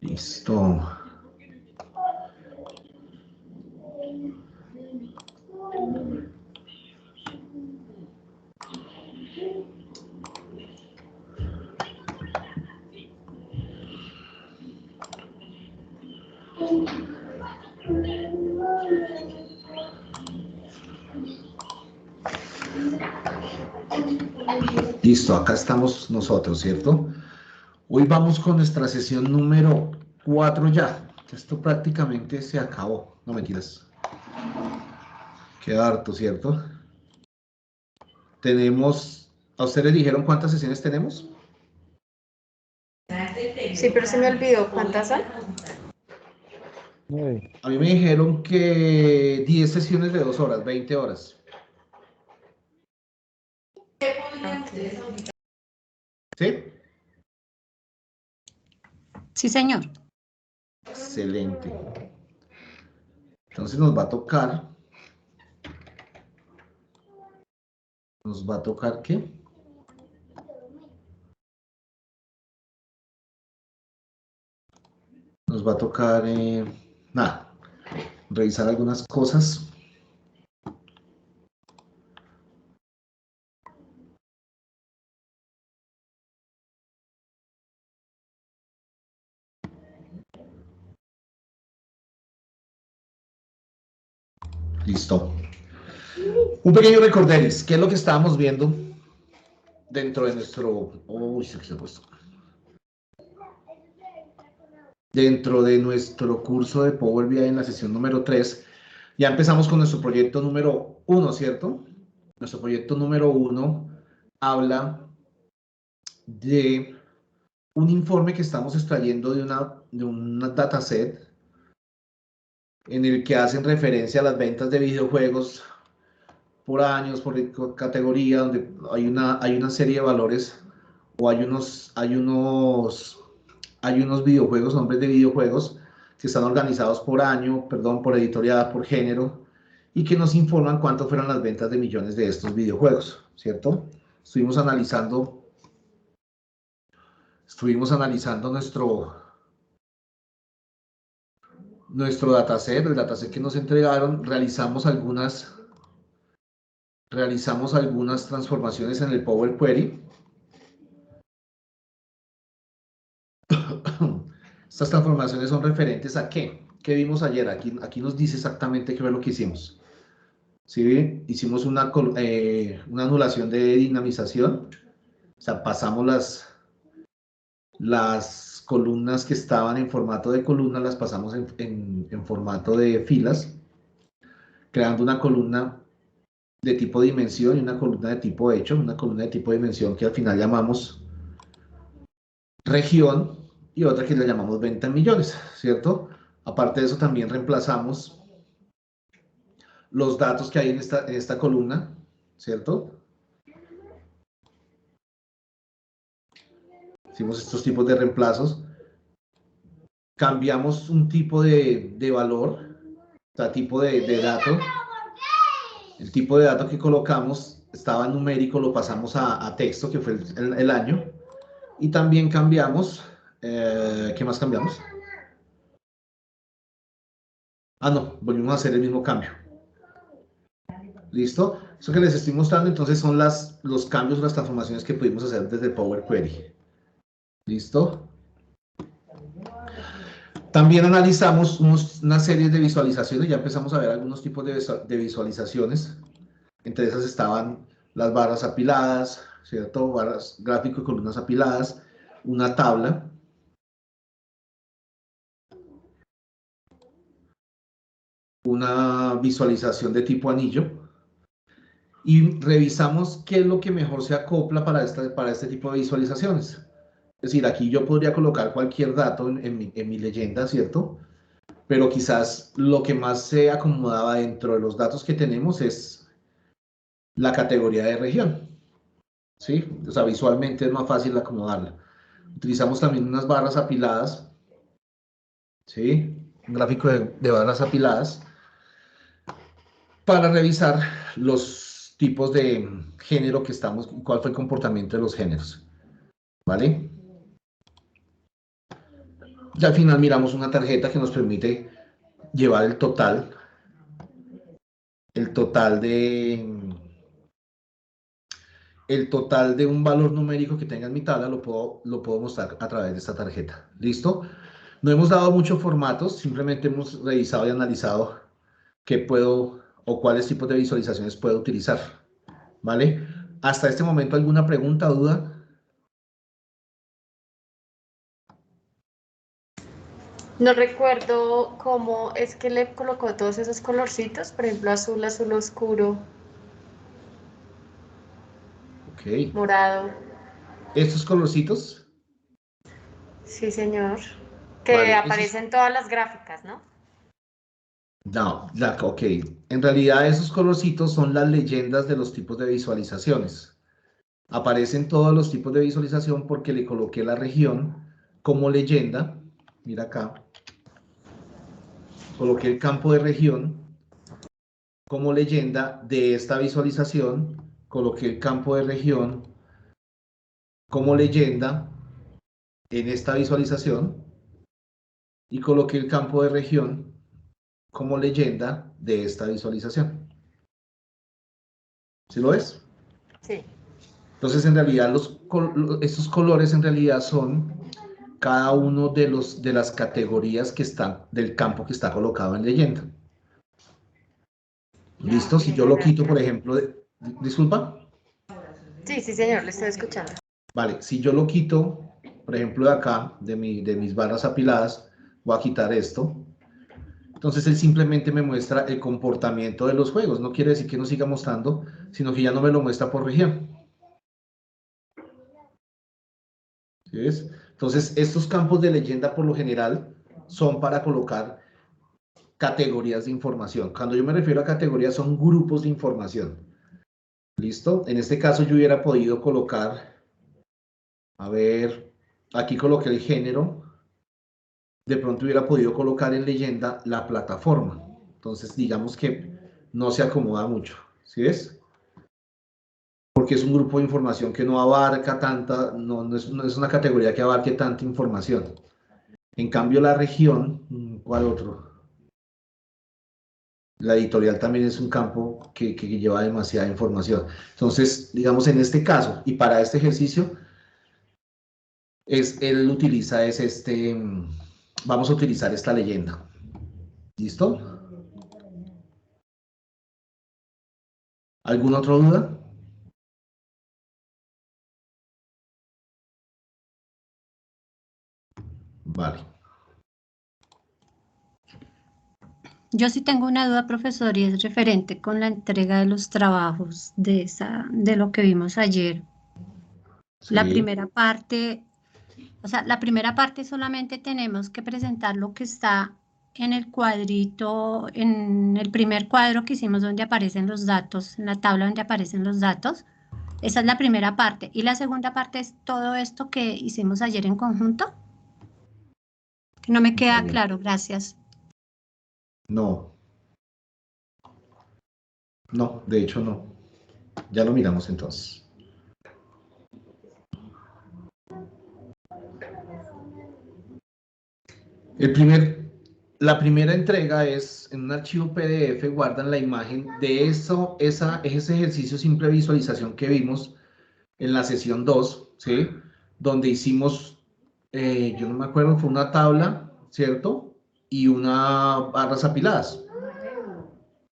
Listo. Listo, acá estamos nosotros, ¿cierto? Hoy vamos con nuestra sesión número 4 ya. Esto prácticamente se acabó. No mentiras. Queda harto, ¿cierto? Tenemos... ¿A ustedes dijeron cuántas sesiones tenemos? Sí, pero se me olvidó. ¿Cuántas son? 9. A mí me dijeron que 10 sesiones de 2 horas, 20 horas. ¿Sí? Sí, señor. Excelente. Entonces nos va a tocar... ¿Nos va a tocar qué? Nos va a tocar... nada. Revisar algunas cosas. Listo. Un pequeño recorderis. ¿Qué es lo que estábamos viendo dentro de nuestro... Uy, se ha puesto. Dentro de nuestro curso de Power BI en la sesión número 3. Ya empezamos con nuestro proyecto número 1, ¿cierto? Nuestro proyecto número 1 habla de un informe que estamos extrayendo de una dataset en el que hacen referencia a las ventas de videojuegos por años, por categoría, donde hay una serie de valores o hay unos videojuegos, nombres de videojuegos que están organizados por año, perdón, por editorial, por género, y que nos informan cuánto fueron las ventas de millones de estos videojuegos, ¿cierto? Estuvimos analizando nuestro dataset, el dataset que nos entregaron, realizamos algunas transformaciones en el Power Query. Estas transformaciones son referentes a ¿qué? ¿Qué vimos ayer? Aquí nos dice exactamente qué fue lo que hicimos. ¿Sí? Hicimos una anulación de dinamización. O sea, pasamos las columnas que estaban en formato de columna, las pasamos en formato de filas, creando una columna de tipo dimensión y una columna de tipo hecho, una columna de tipo dimensión que al final llamamos región y otra que le llamamos venta en millones, ¿cierto? Aparte de eso, también reemplazamos los datos que hay en esta columna, ¿cierto? Hicimos estos tipos de reemplazos. Cambiamos un tipo de valor, o sea, tipo de dato. El tipo de dato que colocamos estaba numérico, lo pasamos a texto, que fue el año. Y también cambiamos, ¿qué más cambiamos? Ah, no, volvimos a hacer el mismo cambio. ¿Listo? Eso que les estoy mostrando entonces son los cambios, las transformaciones que pudimos hacer desde Power Query. ¿Listo? También analizamos una serie de visualizaciones, ya empezamos a ver algunos tipos de visualizaciones. Entre esas estaban las barras apiladas, ¿cierto? Barras gráfico y columnas apiladas, una tabla. Una visualización de tipo anillo. Y revisamos qué es lo que mejor se acopla para este tipo de visualizaciones. Es decir, aquí yo podría colocar cualquier dato en mi leyenda, ¿cierto? Pero quizás lo que más se acomodaba dentro de los datos que tenemos es la categoría de región, ¿sí? O sea, visualmente es más fácil acomodarla. Utilizamos también unas barras apiladas, ¿sí? Un gráfico de barras apiladas para revisar los tipos de género que estamos, cuál fue el comportamiento de los géneros, ¿vale? Y al final miramos una tarjeta que nos permite llevar el total de un valor numérico que tenga en mi tabla, lo puedo mostrar a través de esta tarjeta. ¿Listo? No hemos dado muchos formatos, simplemente hemos revisado y analizado qué puedo o cuáles tipos de visualizaciones puedo utilizar. ¿Vale? Hasta este momento, ¿alguna pregunta, duda? No recuerdo cómo es que le colocó todos esos colorcitos, por ejemplo, azul, azul oscuro, Ok. morado. Estos colorcitos, Sí, señor. Que vale, esos, aparecen todas las gráficas, ¿no? no, ok. En realidad esos colorcitos son las leyendas de los tipos de visualizaciones. Aparecen todos los tipos de visualización porque le coloqué la región como leyenda. Mira acá, coloqué el campo de región como leyenda de esta visualización, coloqué el campo de región como leyenda en esta visualización y coloqué el campo de región como leyenda de esta visualización. ¿Sí lo ves? Sí. Entonces, en realidad, estos colores en realidad son cada uno de las categorías que están del campo que está colocado en leyenda. Ah, ¿Listo? ok, Si yo lo quito, por gracias. ejemplo, disculpa. Sí, sí, señor, le estoy escuchando. Vale, si yo lo quito, por ejemplo, de acá, de mis barras apiladas, voy a quitar esto. Entonces, él simplemente me muestra el comportamiento de los juegos. No quiere decir que no siga mostrando, sino que ya no me lo muestra por región. ¿Sí ves? Entonces, estos campos de leyenda, por lo general, son para colocar categorías de información. Cuando yo me refiero a categorías, son grupos de información. ¿Listo? En este caso, yo hubiera podido colocar, a ver, aquí coloqué el género. De pronto hubiera podido colocar en leyenda la plataforma. Entonces, digamos que no se acomoda mucho. ¿Sí ves? Porque es un grupo de información que no abarca tanta, no es una categoría que abarque tanta información. En cambio, la región, ¿cuál otro? La editorial también es un campo que lleva demasiada información. Entonces, digamos en este caso, y para este ejercicio, él utiliza vamos a utilizar esta leyenda. ¿Listo? ¿Alguna otra duda? Vale. Yo sí tengo una duda, profesor, y es referente con la entrega de los trabajos de lo que vimos ayer. La Sí. primera parte, o sea, la primera parte solamente tenemos que presentar lo que está en el cuadrito, en el primer cuadro que hicimos donde aparecen los datos, en la tabla donde aparecen los datos. Esa es la primera parte. Y la segunda parte es todo esto que hicimos ayer en conjunto, que no me queda Vale. claro, gracias. No, no, de hecho no. Ya lo miramos entonces. El primer, la primera entrega es en un archivo PDF, guardan la imagen de ese ejercicio simple visualización que vimos en la sesión 2, ¿sí? Donde hicimos, yo no me acuerdo, fue una tabla, ¿cierto? Y una barras apiladas,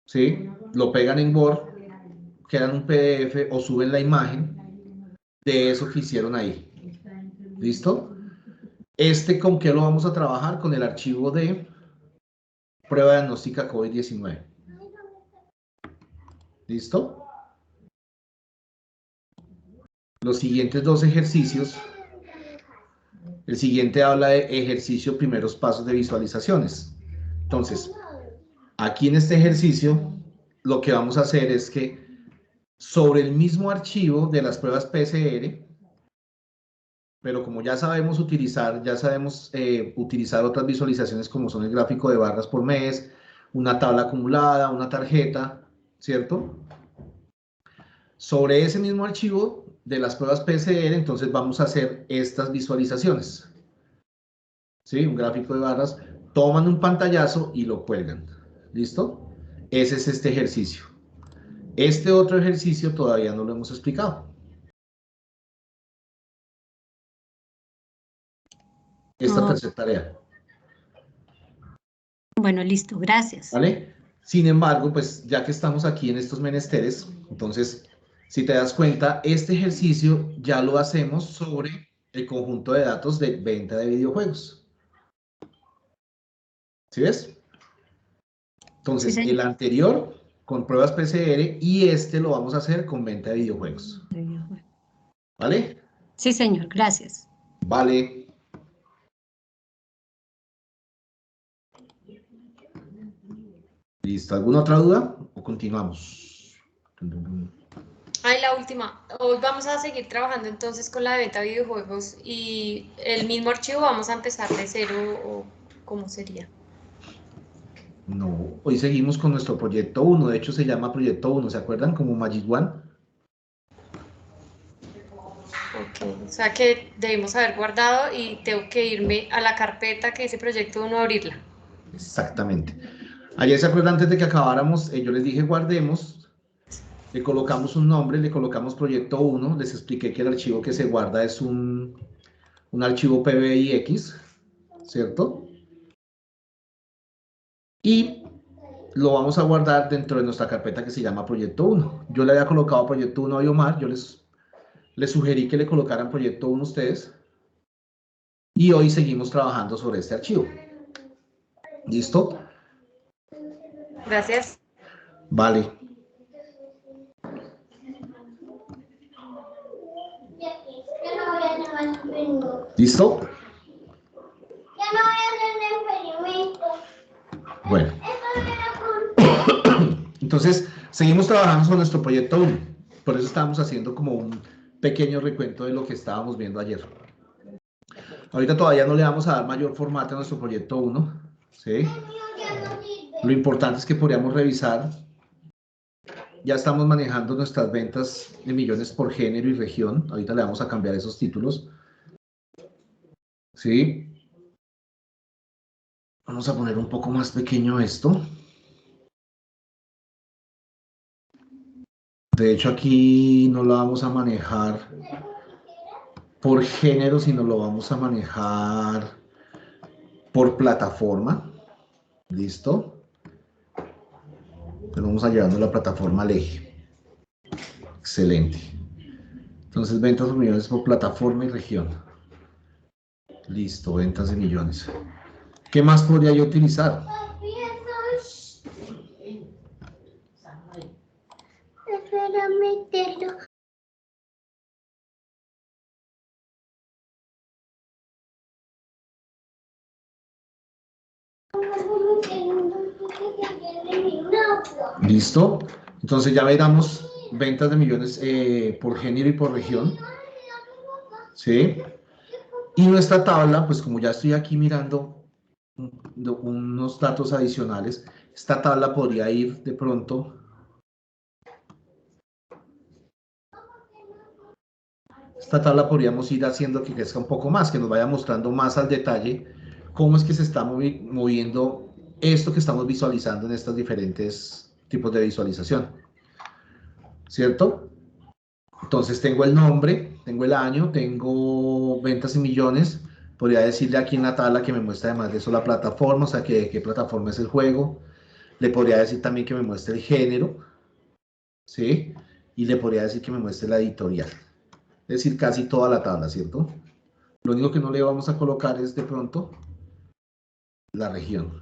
¿sí? Lo pegan en Word, quedan un PDF o suben la imagen de eso que hicieron ahí. ¿Listo? ¿Con qué lo vamos a trabajar? Con el archivo de prueba diagnóstica COVID-19. ¿Listo? Los siguientes dos ejercicios. El siguiente habla de ejercicio primeros pasos de visualizaciones. Entonces, aquí en este ejercicio, lo que vamos a hacer es que sobre el mismo archivo de las pruebas PCR, pero como ya sabemos utilizar otras visualizaciones como son el gráfico de barras por mes, una tabla acumulada, una tarjeta, ¿cierto? Sobre ese mismo archivo de las pruebas PCR, entonces vamos a hacer estas visualizaciones. ¿sí? Un gráfico de barras, toman un pantallazo y lo cuelgan. ¿Listo? Ese es este ejercicio. Este otro ejercicio todavía no lo hemos explicado. Esta tercera tarea. Bueno, listo, gracias. ¿Vale? Sin embargo, pues ya que estamos aquí en estos menesteres, entonces, si te das cuenta, este ejercicio ya lo hacemos sobre el conjunto de datos de venta de videojuegos. ¿Sí ves? Entonces, Sí, el anterior con pruebas PCR y este lo vamos a hacer con venta de videojuegos. ¿Vale? sí, señor, gracias. Vale. ¿Listo? ¿Alguna otra duda? ¿O continuamos? Ay, la última. Hoy vamos a seguir trabajando entonces con la venta de videojuegos y el mismo archivo vamos a empezar de cero o cómo sería. No, hoy seguimos con nuestro proyecto 1. De hecho, se llama proyecto 1. ¿Se acuerdan? Como Magic One. Ok, o sea que debemos haber guardado y tengo que irme a la carpeta que dice proyecto 1 a abrirla. Exactamente. Ayer se acuerdan, antes de que acabáramos, yo les dije guardemos, le colocamos un nombre, le colocamos proyecto 1, les expliqué que el archivo que se guarda es un archivo PBIX, ¿cierto? Y lo vamos a guardar dentro de nuestra carpeta que se llama proyecto 1. Yo le había colocado proyecto 1 a Biomar, yo les sugerí que le colocaran proyecto 1 ustedes. Y hoy seguimos trabajando sobre este archivo. ¿Listo? Gracias. Vale. ¿Listo? Bueno. Entonces, seguimos trabajando sobre nuestro proyecto 1. Por eso estábamos haciendo como un pequeño recuento de lo que estábamos viendo ayer. Ahorita todavía no le vamos a dar mayor formato a nuestro proyecto 1. ¿Sí? Lo importante es que podríamos revisar. Ya estamos manejando nuestras ventas de millones por género y región. Ahorita le vamos a cambiar esos títulos. ¿Sí? Vamos a poner un poco más pequeño esto. De hecho, aquí no lo vamos a manejar por género, sino lo vamos a manejar por plataforma. ¿Listo? Entonces vamos a llevarnos la plataforma al eje. Excelente. Entonces, ventas de millones por plataforma y región. Listo, ventas de millones. ¿Qué más podría yo utilizar? ¿Listo? Entonces ya veremos ventas de millones por género y por región. ¿Sí? Y nuestra tabla, pues como ya estoy aquí mirando unos datos adicionales, esta tabla podría ir de pronto. Esta tabla podríamos ir haciendo que crezca un poco más, que nos vaya mostrando más al detalle cómo es que se está moviendo esto que estamos visualizando en estos diferentes tipos de visualización. ¿Cierto? Entonces tengo el nombre, tengo el año, tengo ventas en millones. Podría decirle aquí en la tabla que me muestre además de eso la plataforma, o sea, que qué plataforma es el juego. Le podría decir también que me muestre el género, ¿sí? Y le podría decir que me muestre la editorial. Es decir, casi toda la tabla, ¿cierto? Lo único que no le vamos a colocar es de pronto la región.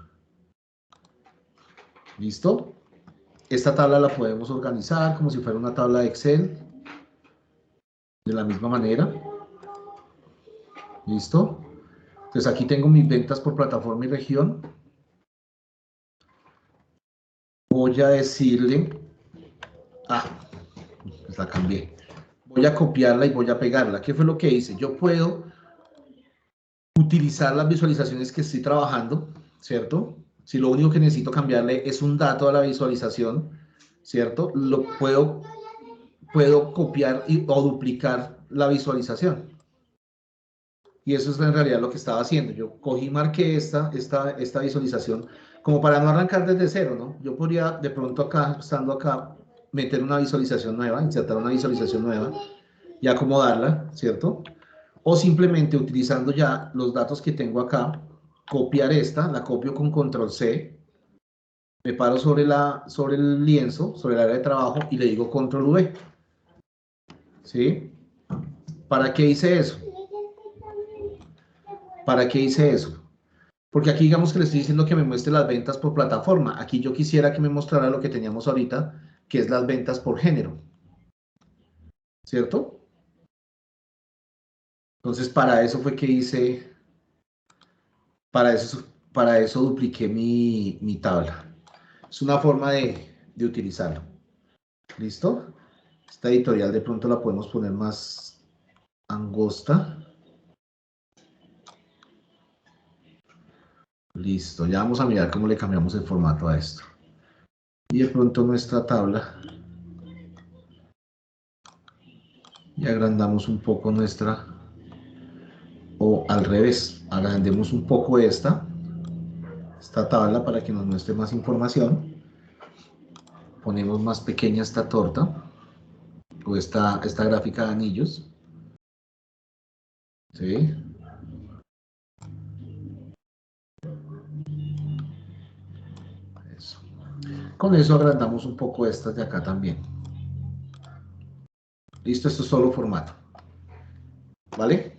¿Listo? Esta tabla la podemos organizar como si fuera una tabla de Excel. De la misma manera. ¿Listo? Entonces aquí tengo mis ventas por plataforma y región. Voy a decirle... pues la cambié. Voy a copiarla y voy a pegarla. ¿Qué fue lo que hice? Yo puedo utilizar las visualizaciones que estoy trabajando, ¿cierto? Si lo único que necesito cambiarle es un dato a la visualización, ¿cierto? Lo puedo copiar o duplicar la visualización. Y eso es en realidad lo que estaba haciendo. Yo cogí y marqué esta visualización como para no arrancar desde cero, ¿no? Yo podría de pronto acá, estando acá, meter una visualización nueva, insertar una visualización nueva y acomodarla, ¿cierto? O simplemente utilizando ya los datos que tengo acá, copiar esta, la copio con control C, me paro sobre el lienzo, sobre el área de trabajo y le digo control V. ¿Sí? ¿Para qué hice eso? ¿Para qué hice eso? Porque aquí digamos que le estoy diciendo que me muestre las ventas por plataforma. Aquí yo quisiera que me mostrara lo que teníamos ahorita, que es las ventas por género. ¿Cierto? Entonces, para eso fue que hice, para eso dupliqué mi tabla. Es una forma de utilizarlo. ¿Listo? Esta editorial de pronto la podemos poner más angosta. Listo, ya vamos a mirar cómo le cambiamos el formato a esto. Y de pronto nuestra tabla. Y agrandamos un poco nuestra, o al revés, agrandemos un poco esta tabla para que nos muestre más información. Ponemos más pequeña esta torta, o esta gráfica de anillos. ¿Sí? Eso. Con eso agrandamos un poco estas de acá también. Listo, esto es solo formato. ¿Vale?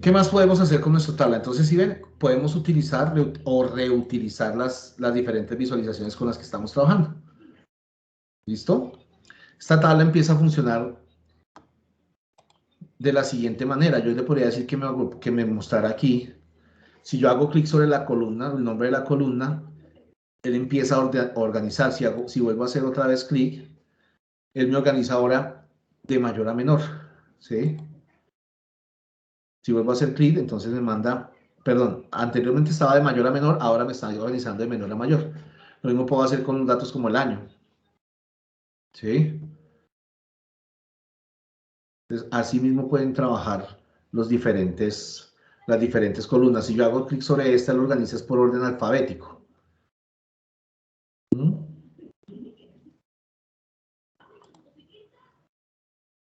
¿Qué más podemos hacer con nuestra tabla? Entonces, si ven, podemos utilizar o reutilizar las diferentes visualizaciones con las que estamos trabajando. ¿Listo? Esta tabla empieza a funcionar de la siguiente manera. Yo le podría decir que me mostrara aquí. Si yo hago clic sobre la columna, el nombre de la columna, él empieza a organizar. Si vuelvo a hacer otra vez clic, él me organiza ahora de mayor a menor. ¿Sí? Si vuelvo a hacer clic, entonces me manda, perdón, anteriormente estaba de mayor a menor, ahora me está organizando de menor a mayor. Lo mismo puedo hacer con datos como el año. ¿Sí? Entonces, así mismo pueden trabajar las diferentes columnas. Si yo hago clic sobre esta, lo organizas por orden alfabético. ¿Mm?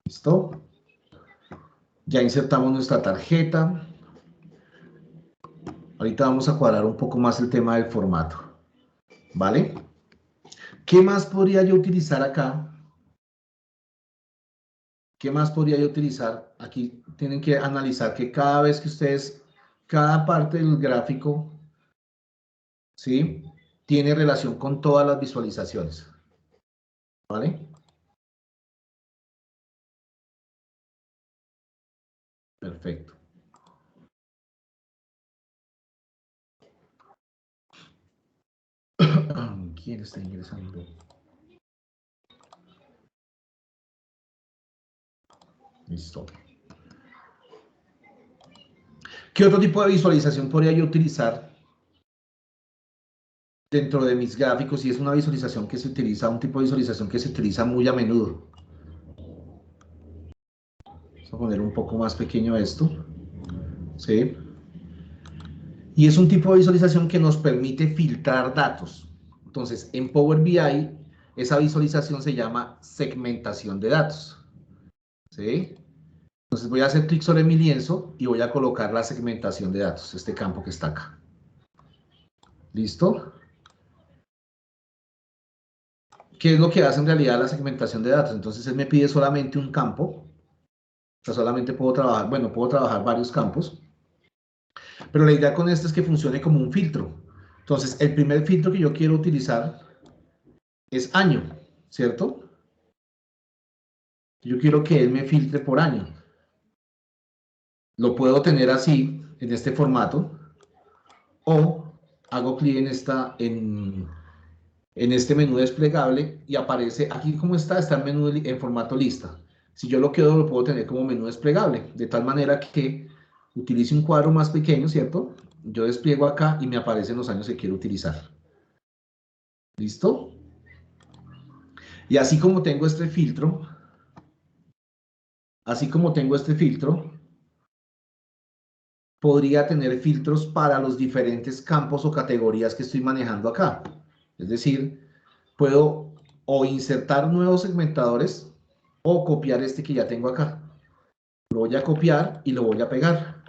¿Listo? Ya insertamos nuestra tarjeta. Ahorita vamos a cuadrar un poco más el tema del formato. ¿Vale? ¿Qué más podría yo utilizar acá? ¿Qué más podría yo utilizar? Aquí tienen que analizar que cada vez que ustedes, cada parte del gráfico, ¿sí? Tiene relación con todas las visualizaciones. ¿Vale? Perfecto. ¿Quién está ingresando? Listo. ¿Qué otro tipo de visualización podría yo utilizar dentro de mis gráficos? Y es una visualización que se utiliza, un tipo de visualización que se utiliza muy a menudo. Vamos a poner un poco más pequeño esto. ¿Sí? Y es un tipo de visualización que nos permite filtrar datos. Entonces, en Power BI, esa visualización se llama segmentación de datos. ¿Sí? Entonces voy a hacer clic sobre mi lienzo y voy a colocar la segmentación de datos, este campo que está acá. ¿Listo? ¿Qué es lo que hace en realidad la segmentación de datos? Entonces él me pide solamente un campo. O sea, solamente puedo trabajar, bueno, puedo trabajar varios campos. Pero la idea con esto es que funcione como un filtro. Entonces, el primer filtro que yo quiero utilizar es año, ¿cierto? Yo quiero que él me filtre por año. Lo puedo tener así, en este formato, o hago clic en este menú desplegable y aparece aquí como está el menú en formato lista. Si yo lo quiero, lo puedo tener como menú desplegable, de tal manera que utilice un cuadro más pequeño, ¿cierto? Yo despliego acá y me aparecen los años que quiero utilizar. ¿Listo? Y así como tengo este filtro, así como tengo este filtro, podría tener filtros para los diferentes campos o categorías que estoy manejando acá. Es decir, puedo o insertar nuevos segmentadores o copiar este que ya tengo acá. Lo voy a copiar y lo voy a pegar.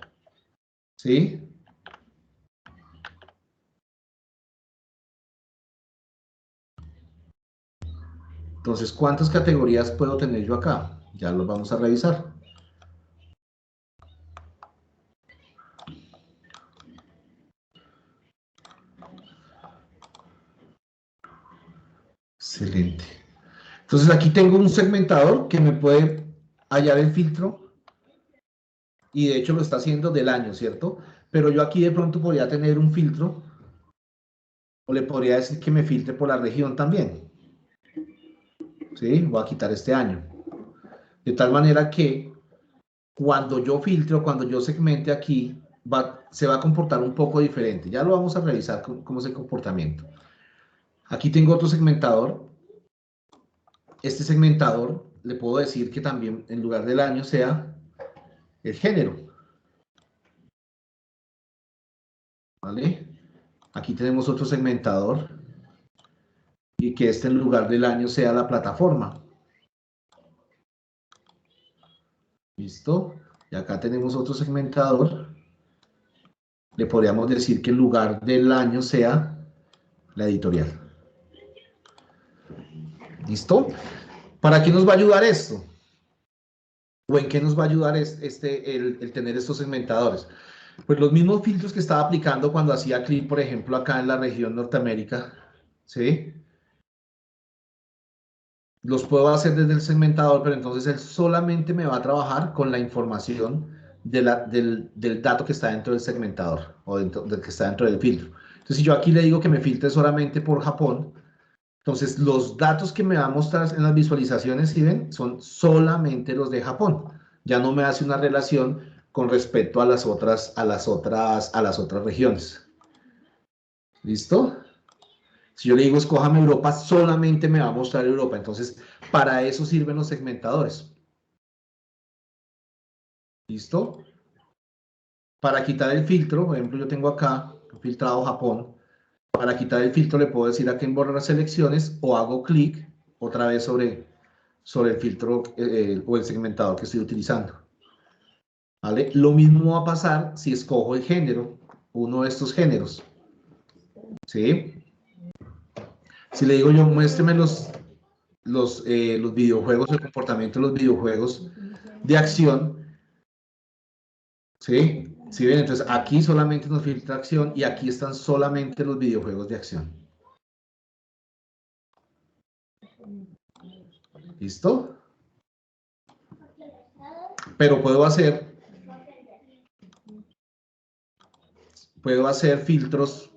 ¿Sí? Entonces, ¿cuántas categorías puedo tener yo acá? Ya los vamos a revisar. Excelente. Entonces, aquí tengo un segmentador que me puede hallar el filtro y de hecho lo está haciendo del año, ¿cierto? Pero yo aquí de pronto podría tener un filtro o le podría decir que me filtre por la región también. ¿Sí? Voy a quitar este año. De tal manera que cuando yo filtre, cuando yo segmente aquí, se va a comportar un poco diferente. Ya lo vamos a revisar cómo es el comportamiento. Aquí tengo otro segmentador. Este segmentador le puedo decir que también en lugar del año sea el género. ¿Vale? Aquí tenemos otro segmentador y que este en lugar del año sea la plataforma. ¿Listo? Y acá tenemos otro segmentador. Le podríamos decir que en lugar del año sea la editorial. ¿Listo? ¿Para qué nos va a ayudar esto? ¿O en qué nos va a ayudar el tener estos segmentadores? Pues los mismos filtros que estaba aplicando cuando hacía clic, por ejemplo, acá en la región Norteamérica, ¿sí? Los puedo hacer desde el segmentador, pero entonces él solamente me va a trabajar con la información del dato que está dentro del segmentador o del que está dentro del filtro. Entonces, si yo aquí le digo que me filtre solamente por Japón, entonces los datos que me va a mostrar en las visualizaciones, si ven, son solamente los de Japón. Ya no me hace una relación con respecto a las otras regiones. ¿Listo? Si yo le digo escójame Europa, solamente me va a mostrar Europa. Entonces, para eso sirven los segmentadores. ¿Listo? Para quitar el filtro, por ejemplo, yo tengo acá filtrado Japón. Para quitar el filtro le puedo decir aquí en borrar selecciones o hago clic otra vez sobre el filtro o el segmentador que estoy utilizando. ¿Vale? Lo mismo va a pasar si escojo el género, uno de estos géneros. ¿Sí? Si le digo yo, muéstreme los videojuegos, el comportamiento de los videojuegos de acción, ¿sí? ¿Sí ven? Entonces aquí solamente nos filtra acción y aquí están solamente los videojuegos de acción. ¿Listo? Pero puedo hacer filtros,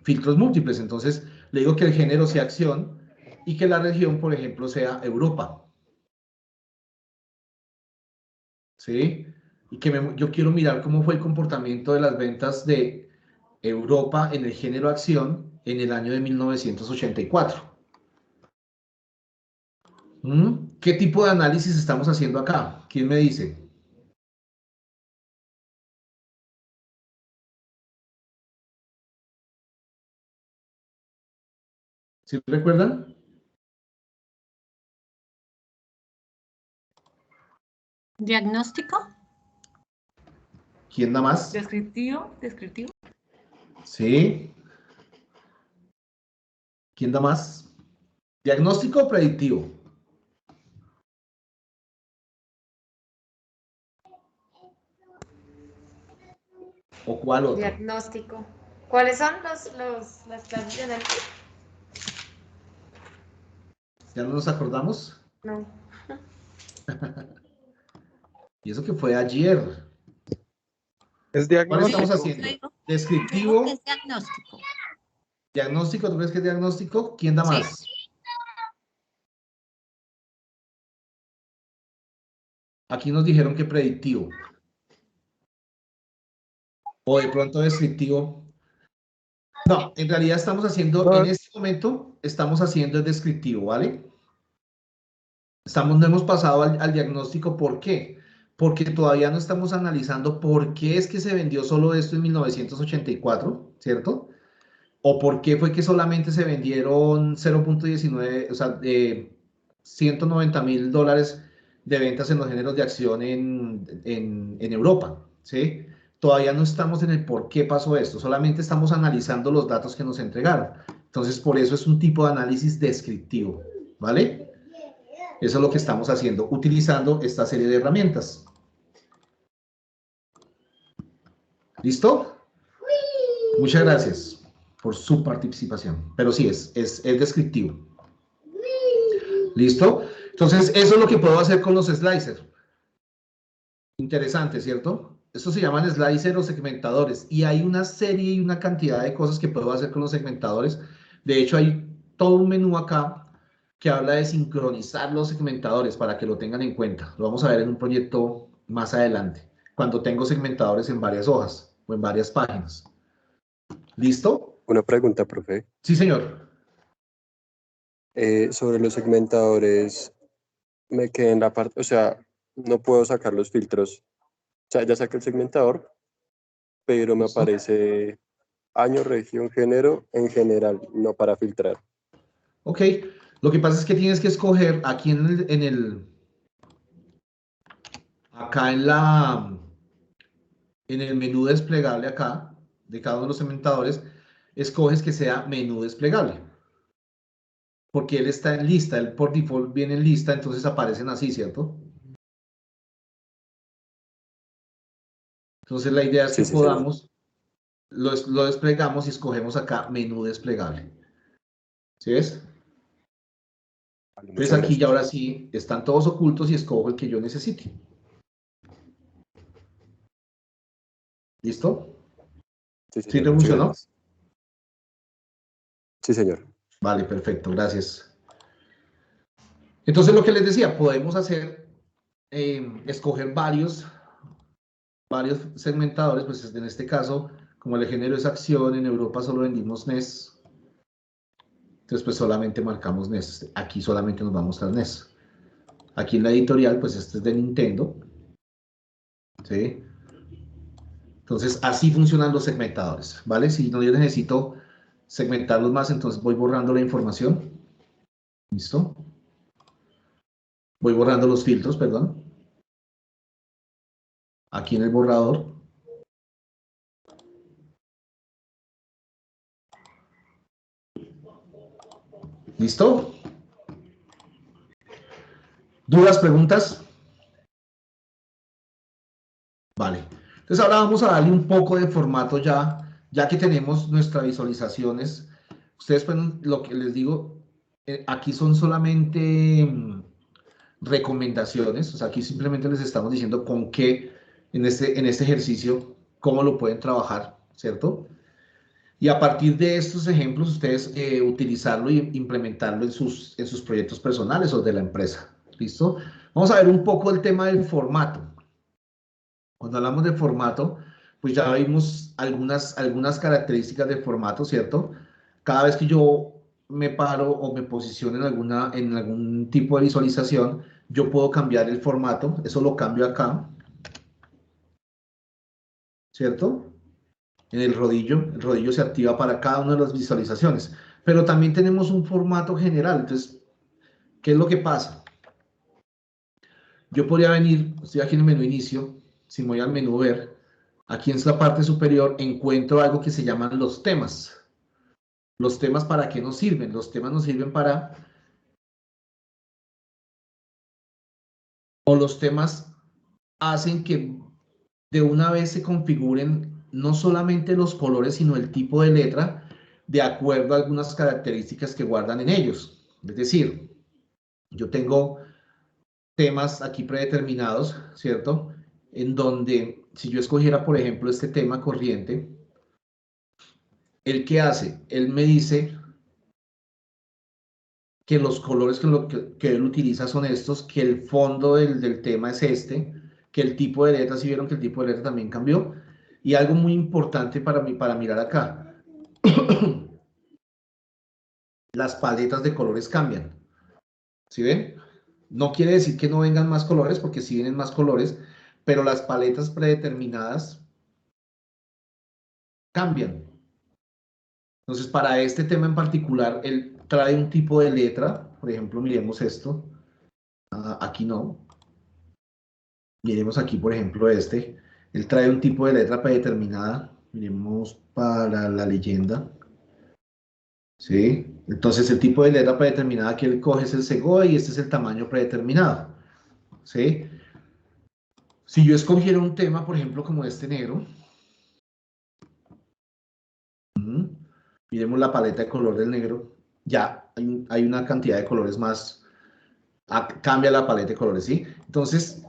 filtros múltiples. Entonces le digo que el género sea acción y que la región, por ejemplo, sea Europa. ¿Sí? Y que yo quiero mirar cómo fue el comportamiento de las ventas de Europa en el género acción en el año de 1984. ¿Qué tipo de análisis estamos haciendo acá? ¿Quién me dice? ¿Sí recuerdan? ¿Diagnóstico? ¿Quién da más? Descriptivo, descriptivo. Sí. ¿Quién da más? ¿Diagnóstico o predictivo? ¿O cuál otro? Diagnóstico. ¿Cuáles son las clases de análisis? ¿Ya no nos acordamos? No. Y eso que fue ayer. Es ¿Cuál estamos diagnóstico. haciendo? ¿Descriptivo? Es diagnóstico. ¿Diagnóstico? ¿Tú crees que es diagnóstico? ¿Quién da Sí. más? Aquí nos dijeron que predictivo. O de pronto descriptivo. No, en realidad estamos haciendo, en este momento, estamos haciendo el descriptivo, ¿vale? No hemos pasado al diagnóstico. ¿Por qué? Porque todavía no estamos analizando por qué es que se vendió solo esto en 1984, ¿cierto? O por qué fue que solamente se vendieron 0.19, o sea, de $190.000 de ventas en los géneros de acción en Europa, ¿sí? Todavía no estamos en el por qué pasó esto, solamente estamos analizando los datos que nos entregaron. Entonces, por eso es un tipo de análisis descriptivo, ¿vale? Eso es lo que estamos haciendo, utilizando esta serie de herramientas. ¿Listo? Muchas gracias por su participación. Pero sí, es descriptivo. ¿Listo? Entonces, eso es lo que puedo hacer con los slicers. Interesante, ¿cierto? Eso se llaman slicers o segmentadores. Y hay una serie y una cantidad de cosas que puedo hacer con los segmentadores. De hecho, hay todo un menú acá que habla de sincronizar los segmentadores para que lo tengan en cuenta. Lo vamos a ver en un proyecto más adelante, cuando tengo segmentadores en varias hojas o en varias páginas. ¿Listo? Una pregunta, profe. Sí, señor. Sobre los segmentadores, me quedé en la parte, o sea, no puedo sacar los filtros. O sea, ya saqué el segmentador, pero me ¿Listo? aparece año, región, género, en general, no para filtrar. Ok. Lo que pasa es que tienes que escoger aquí acá en el menú desplegable acá, de cada uno de los segmentadores, escoges que sea menú desplegable. Porque él está en lista, él por default viene en lista, entonces aparecen así, ¿cierto? Entonces la idea es que Sí, sí, señor. podamos, lo desplegamos y escogemos acá menú desplegable. ¿Sí ves? Vale, Entonces muchas aquí ya gracias. ahora sí están todos ocultos y escojo el que yo necesite. ¿Listo? Sí, ¿Sí señor, te muchas funcionó? gracias. Sí, señor. Vale, perfecto, gracias. Entonces lo que les decía, podemos hacer, escoger varios segmentadores, pues en este caso, como el género es acción, en Europa solo vendimos NES, entonces pues solamente marcamos NES, aquí solamente nos va a mostrar NES. Aquí en la editorial, pues este es de Nintendo, ¿sí? Entonces así funcionan los segmentadores, ¿vale? Si no yo necesito segmentarlos más, entonces voy borrando la información, ¿listo? Voy borrando los filtros, perdón, aquí en el borrador. ¿Listo? ¿Dudas, preguntas? Vale. Entonces ahora vamos a darle un poco de formato ya que tenemos nuestras visualizaciones. Ustedes pueden, lo que les digo, aquí son solamente recomendaciones, o sea, aquí simplemente les estamos diciendo con qué en este ejercicio, cómo lo pueden trabajar, ¿cierto? Y a partir de estos ejemplos, ustedes utilizarlo e implementarlo en sus proyectos personales o de la empresa, ¿listo? Vamos a ver un poco el tema del formato. Cuando hablamos de formato, pues ya vimos algunas características del formato, ¿cierto? Cada vez que yo me paro o me posiciono en algún tipo de visualización, yo puedo cambiar el formato, eso lo cambio acá, ¿cierto? En el rodillo se activa para cada una de las visualizaciones, pero también tenemos un formato general, entonces, ¿qué es lo que pasa? Yo podría venir, estoy aquí en el menú inicio, si me voy al menú ver, aquí en la parte superior encuentro algo que se llaman los temas. ¿Los temas para qué nos sirven? Los temas nos sirven para... O los temas hacen que de una vez se configuren no solamente los colores, sino el tipo de letra de acuerdo a algunas características que guardan en ellos. Es decir, yo tengo temas aquí predeterminados, ¿cierto? En donde si yo escogiera, por ejemplo, este tema corriente, ¿el qué hace? Él me dice que los colores que él utiliza son estos, que el fondo del tema es este, que el tipo de letra, si vieron que el tipo de letra también cambió, y algo muy importante para mí, para mirar acá, las paletas de colores cambian, ¿sí ven? No quiere decir que no vengan más colores, porque sí vienen más colores, pero las paletas predeterminadas cambian. Entonces, para este tema en particular, él trae un tipo de letra. Por ejemplo, miremos esto. Aquí no. Miremos aquí, por ejemplo, este. Él trae un tipo de letra predeterminada. Miremos para la leyenda. ¿Sí? Entonces, el tipo de letra predeterminada que él coge es el SEGOE y este es el tamaño predeterminado. ¿Sí? Si yo escogiera un tema, por ejemplo, como este negro, miremos la paleta de color del negro, ya hay una cantidad de colores más, cambia la paleta de colores, ¿sí? Entonces,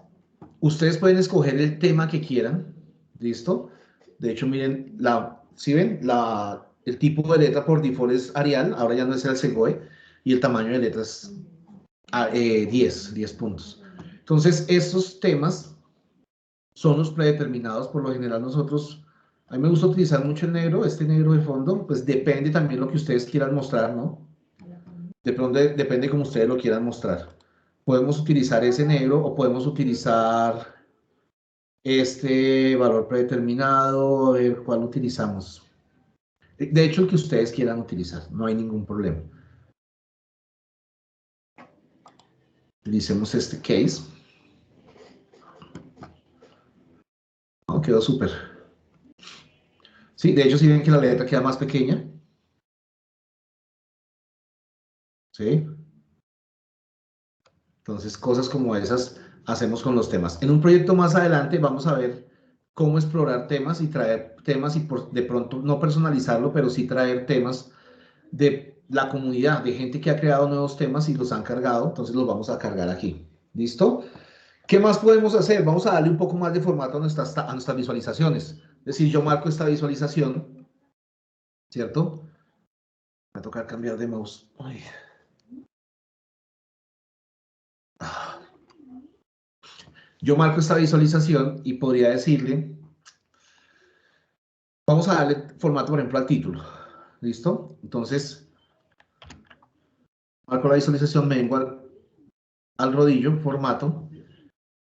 ustedes pueden escoger el tema que quieran, ¿listo? De hecho, miren, ¿sí ven? El tipo de letra por default es Arial, ahora ya no es el SEGOE, y el tamaño de letras 10 puntos. Entonces, estos temas son los predeterminados. Por lo general nosotros, a mí me gusta utilizar mucho el negro, este negro de fondo, pues depende también lo que ustedes quieran mostrar, ¿no? Depende como ustedes lo quieran mostrar. Podemos utilizar ese negro o podemos utilizar este valor predeterminado, a ver cuál utilizamos. De hecho, el que ustedes quieran utilizar, no hay ningún problema. Utilicemos este case. Oh, quedó súper. Sí, de hecho, si ven que la letra queda más pequeña. ¿Sí? Entonces, cosas como esas hacemos con los temas. En un proyecto más adelante vamos a ver cómo explorar temas y traer temas y de pronto no personalizarlo, pero sí traer temas de la comunidad, de gente que ha creado nuevos temas y los han cargado, entonces los vamos a cargar aquí. ¿Listo? ¿Qué más podemos hacer? Vamos a darle un poco más de formato a nuestras visualizaciones. Es decir, yo marco esta visualización, ¿cierto? Me va a tocar cambiar de mouse. Ay. Yo marco esta visualización y podría decirle, vamos a darle formato, por ejemplo, al título. ¿Listo? Entonces, marco la visualización, me vengo al rodillo, formato,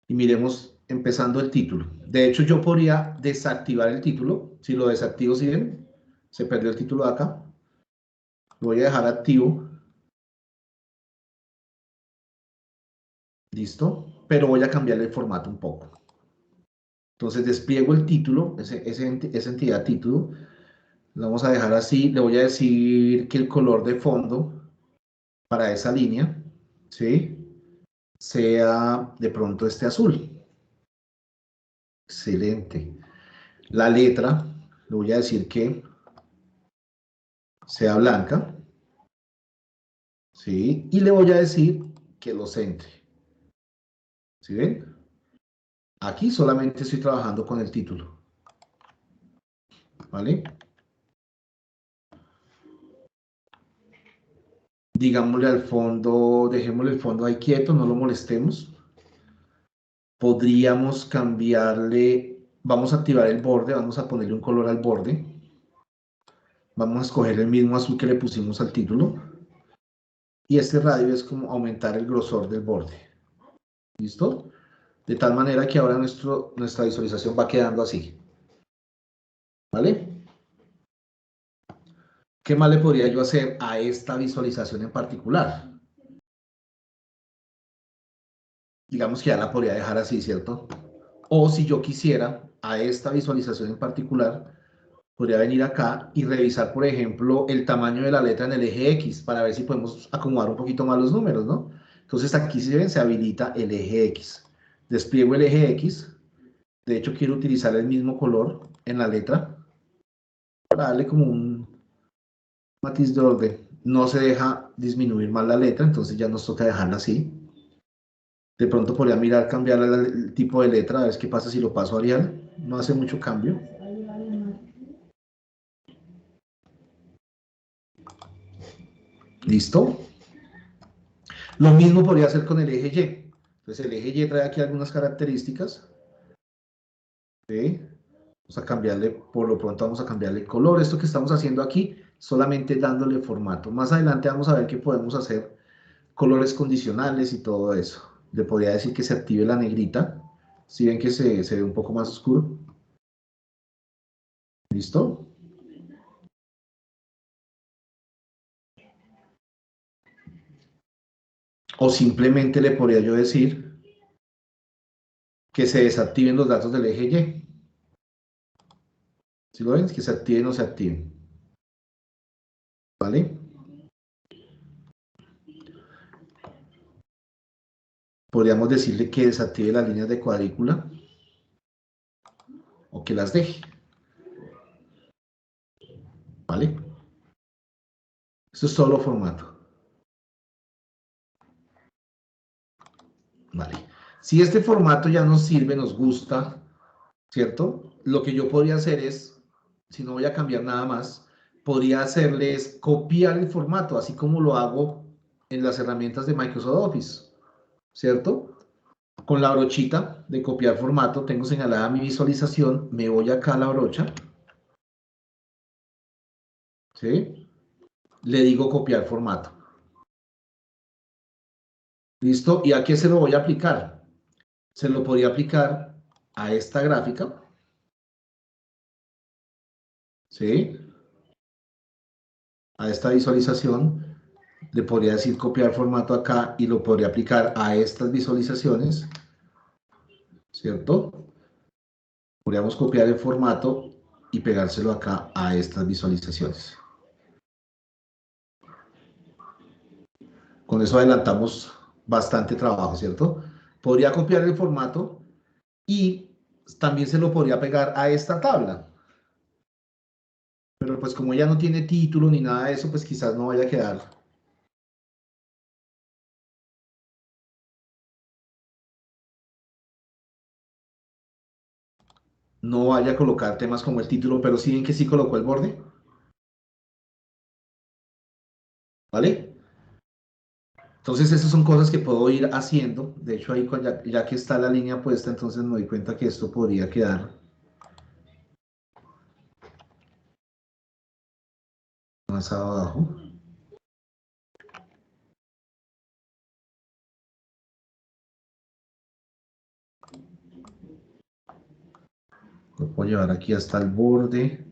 y miremos empezando el título. De hecho, yo podría desactivar el título. Si lo desactivo, si ven, se perdió el título de acá. Lo voy a dejar activo. ¿Listo? Pero voy a cambiarle el formato un poco. Entonces, despliego el título, esa entidad título. Lo vamos a dejar así. Le voy a decir que el color de fondo para esa línea, ¿sí?, sea de pronto este azul. Excelente. La letra, le voy a decir que sea blanca, ¿sí? Y le voy a decir que lo centre. ¿Sí ven? Aquí solamente estoy trabajando con el título. ¿Vale? Digámosle al fondo, dejémosle el fondo ahí quieto, no lo molestemos. Podríamos cambiarle, vamos a activar el borde, vamos a ponerle un color al borde. Vamos a escoger el mismo azul que le pusimos al título. Y este radio es como aumentar el grosor del borde. ¿Listo? De tal manera que ahora nuestra visualización va quedando así. ¿Vale? ¿Qué más le podría yo hacer a esta visualización en particular? Digamos que ya la podría dejar así, ¿cierto? O si yo quisiera a esta visualización en particular, podría venir acá y revisar, por ejemplo, el tamaño de la letra en el eje X para ver si podemos acomodar un poquito más los números, ¿no? Entonces aquí, si ven, se habilita el eje X. Despliego el eje X. De hecho, quiero utilizar el mismo color en la letra para darle como un matiz de orden. No se deja disminuir más la letra, entonces ya nos toca dejarla así. De pronto podría mirar, cambiar el tipo de letra, a ver qué pasa si lo paso a Arial. No hace mucho cambio. ¿Listo? Lo mismo podría hacer con el eje Y. Entonces el eje Y trae aquí algunas características. ¿Sí? Vamos a cambiarle, por lo pronto vamos a cambiarle color. Esto que estamos haciendo aquí, solamente dándole formato. Más adelante vamos a ver que podemos hacer colores condicionales y todo eso. le podría decir que se active la negrita. Si ven que se ve un poco más oscuro. ¿Listo? O simplemente le podría yo decir que se desactiven los datos del eje Y. ¿Sí lo ven? Que se activen o se activen. ¿Vale? Podríamos decirle que desactive las líneas de cuadrícula o que las deje. ¿Vale? Esto es solo formato. Vale. Si este formato ya nos sirve, nos gusta, ¿cierto? Lo que yo podría hacer es, si no voy a cambiar nada más, podría hacerles copiar el formato, así como lo hago en las herramientas de Microsoft Office, ¿cierto? Con la brochita de copiar formato, tengo señalada mi visualización, me voy acá a la brocha, ¿sí? Le digo copiar formato. ¿Listo? ¿Y a qué se lo voy a aplicar? Se lo podría aplicar a esta gráfica, ¿sí? A esta visualización, le podría decir copiar formato acá y lo podría aplicar a estas visualizaciones, ¿cierto? Podríamos copiar el formato y pegárselo acá a estas visualizaciones. Con eso adelantamos bastante trabajo, ¿cierto? Podría copiar el formato y también se lo podría pegar a esta tabla. Pero pues como ya no tiene título ni nada de eso, pues quizás no vaya a quedar. No vaya a colocar temas como el título, pero sí ven que sí colocó el borde. ¿Vale? Entonces, estas son cosas que puedo ir haciendo. De hecho, ahí ya que está la línea puesta, entonces me doy cuenta que esto podría quedar más abajo. Lo puedo llevar aquí hasta el borde.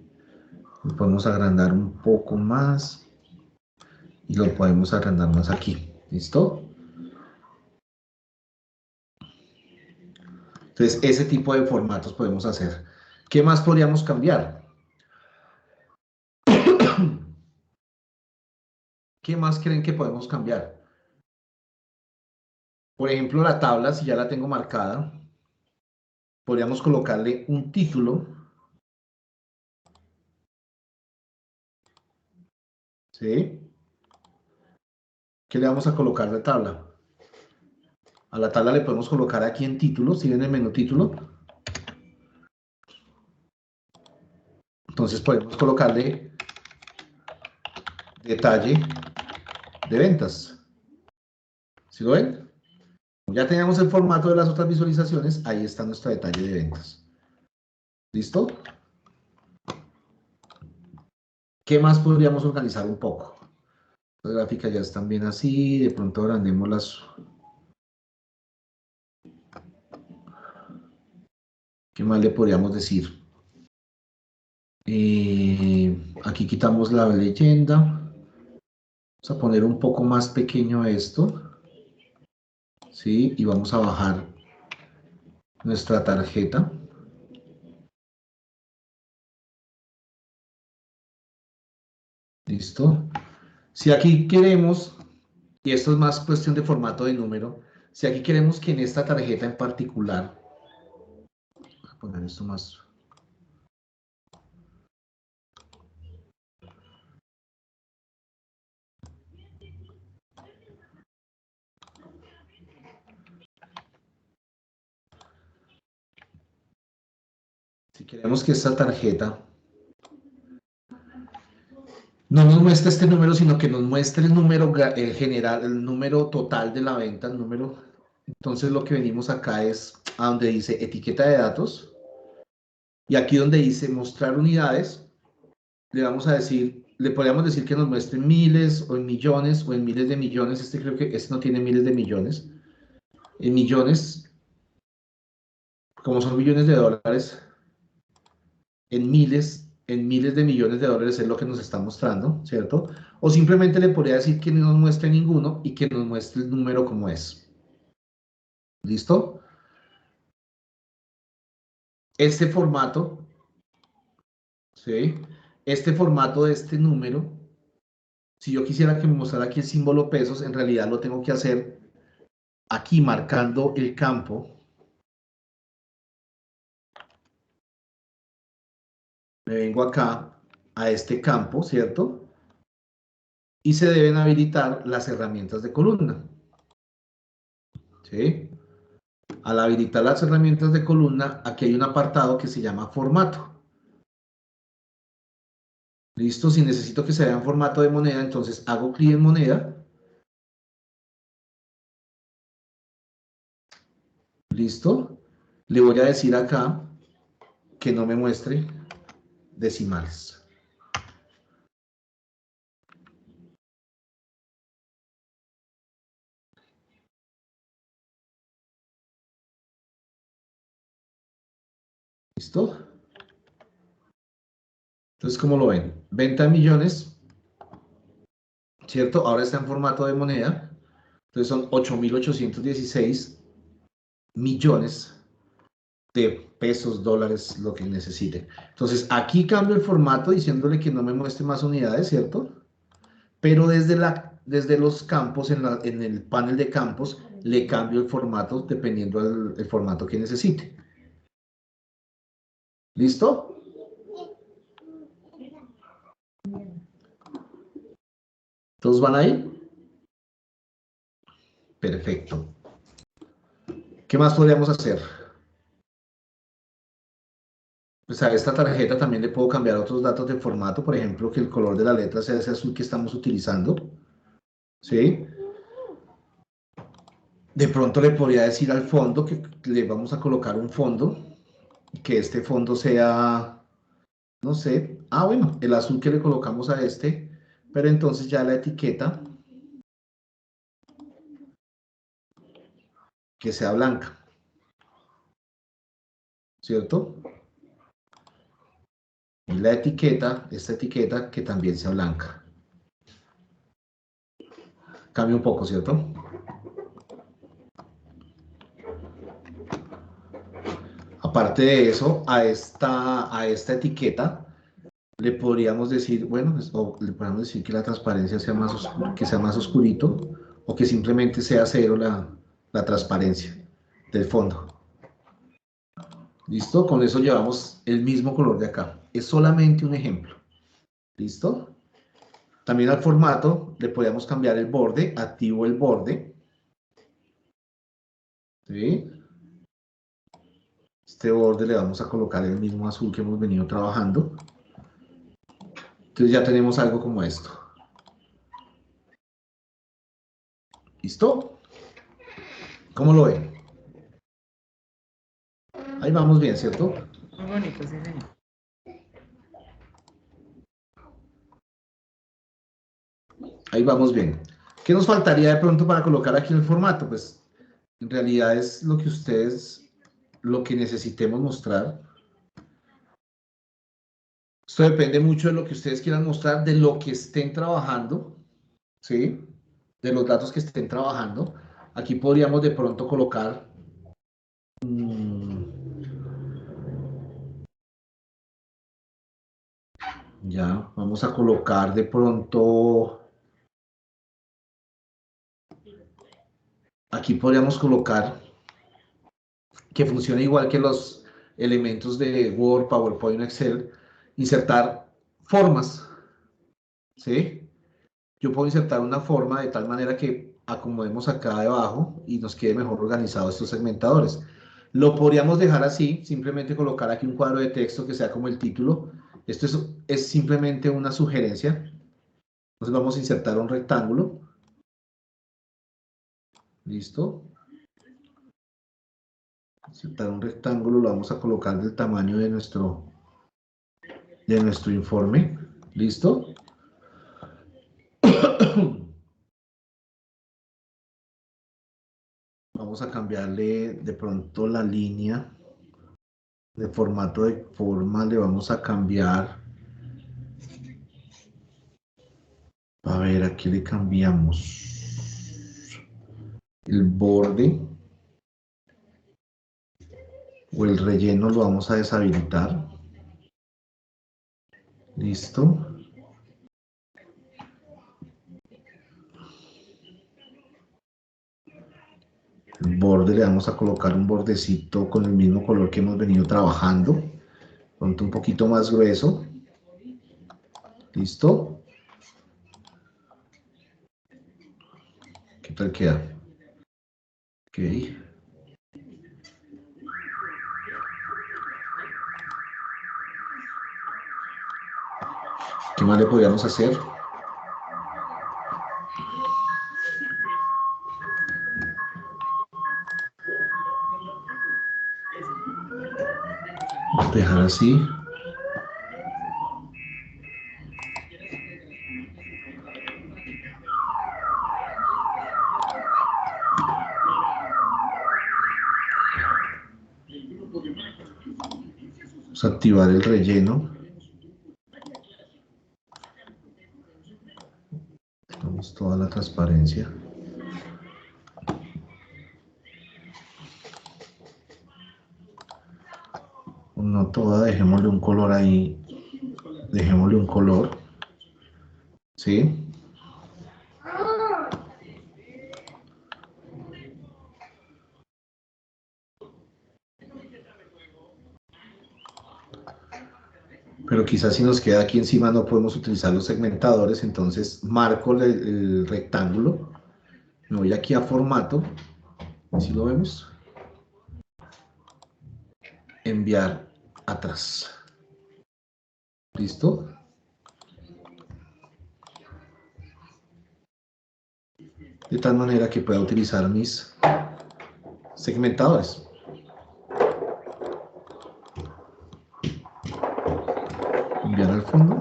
Lo podemos agrandar un poco más. Y lo podemos agrandar más aquí. ¿Listo? Entonces, ese tipo de formatos podemos hacer. ¿Qué más podríamos cambiar? ¿Qué más creen que podemos cambiar? Por ejemplo, la tabla, si ya la tengo marcada, podríamos colocarle un título. ¿Sí? ¿Qué le vamos a colocar a la tabla? A la tabla le podemos colocar aquí en título, si ven el menú título. Entonces podemos colocarle detalle de ventas. ¿Sí lo ven? Ya tenemos el formato de las otras visualizaciones, ahí está nuestro detalle de ventas. ¿Listo? ¿Qué más podríamos organizar un poco? Las gráficas ya están bien así, de pronto agrandémoslas. ¿Qué más le podríamos decir? Aquí quitamos la leyenda. Vamos a poner un poco más pequeño esto. ¿Sí? Y vamos a bajar nuestra tarjeta. ¿Listo? Si aquí queremos, y esto es más cuestión de formato de número, si aquí queremos que en esta tarjeta en particular, voy a poner esto más. Si queremos que esta tarjeta no nos muestre este número, sino que nos muestre el número general, el número total de la venta, el número. Entonces lo que venimos acá es a donde dice etiqueta de datos. Y aquí donde dice mostrar unidades, le vamos a decir, le podríamos decir que nos muestre miles o en millones o en miles de millones. Este creo que este no tiene miles de millones. en millones, como son millones de dólares, en miles de millones de dólares es lo que nos está mostrando, ¿cierto? O simplemente le podría decir que no nos muestre ninguno y que nos muestre el número como es. ¿Listo? Este formato, ¿sí? Este formato de este número, si yo quisiera que me mostrara aquí el símbolo pesos, en realidad lo tengo que hacer aquí marcando el campo. Me vengo acá a este campo, ¿cierto? Y se deben habilitar las herramientas de columna. ¿Sí? Al habilitar las herramientas de columna, aquí hay un apartado que se llama formato. ¿Listo? Si necesito que se vea en formato de moneda, entonces hago clic en moneda. ¿Listo? Le voy a decir acá que no me muestre decimales. ¿Listo? Entonces, ¿cómo lo ven? Venta de millones, ¿cierto? Ahora está en formato de moneda. Entonces son 8.816 millones de pesos, dólares, lo que necesite. Entonces, aquí cambio el formato diciéndole que no me muestre más unidades, ¿cierto? Pero desde los campos, en el panel de campos, le cambio el formato dependiendo del formato que necesite. ¿Listo? ¿Todos van ahí? Perfecto. ¿Qué más podríamos hacer? Pues a esta tarjeta también le puedo cambiar otros datos de formato, por ejemplo, que el color de la letra sea ese azul que estamos utilizando. ¿Sí? De pronto le podría decir al fondo que le vamos a colocar un fondo, que este fondo sea, no sé, bueno, el azul que le colocamos a este, pero entonces ya la etiqueta que sea blanca, ¿cierto? Y la etiqueta, esta etiqueta que también sea blanca. Cambia un poco, ¿cierto? Aparte de eso, a esta etiqueta le podríamos decir, bueno, o le podríamos decir que la transparencia sea más oscura, que sea más oscurito, o que simplemente sea cero la transparencia del fondo. ¿Listo? Con eso llevamos el mismo color de acá. Es solamente un ejemplo. ¿Listo? También al formato le podríamos cambiar el borde, activo el borde. ¿Sí? Este borde le vamos a colocar el mismo azul que hemos venido trabajando. Entonces ya tenemos algo como esto. ¿Listo? ¿Cómo lo ven? Ahí vamos bien, ¿cierto? Muy bonito, sí, señor. Ahí vamos bien. ¿Qué nos faltaría de pronto para colocar aquí en el formato? Pues en realidad es lo que lo que necesitemos mostrar. Esto depende mucho de lo que ustedes quieran mostrar, de lo que estén trabajando, ¿sí? De los datos que estén trabajando. Aquí podríamos de pronto colocar ya, vamos a colocar de pronto, aquí podríamos colocar que funcione igual que los elementos de Word, PowerPoint, Excel, insertar formas, ¿sí? Yo puedo insertar una forma de tal manera que acomodemos acá debajo y nos quede mejor organizados estos segmentadores. Lo podríamos dejar así, simplemente colocar aquí un cuadro de texto que sea como el título. Esto es simplemente una sugerencia. Entonces vamos a insertar un rectángulo. ¿Listo? Insertar un rectángulo, lo vamos a colocar del tamaño de nuestro informe. ¿Listo? Vamos vamos a cambiarle de pronto la línea de formato de forma, le vamos a cambiar. A ver, aquí le cambiamos el borde o el relleno, lo vamos a deshabilitar. Listo. El borde le vamos a colocar un bordecito con el mismo color que hemos venido trabajando. Pronto un poquito más grueso. Listo. ¿Qué tal queda? Ok. ¿Qué más le podríamos hacer? Vamos a dejar así. Vamos a activar el relleno. Damos toda la transparencia. No toda, dejémosle un color ahí. Dejémosle un color. ¿Sí? Pero quizás si nos queda aquí encima no podemos utilizar los segmentadores, entonces marco el rectángulo, me voy aquí a formato, ¿sí lo vemos? Enviar atrás. ¿Listo? De tal manera que pueda utilizar mis segmentadores. Enviar al fondo.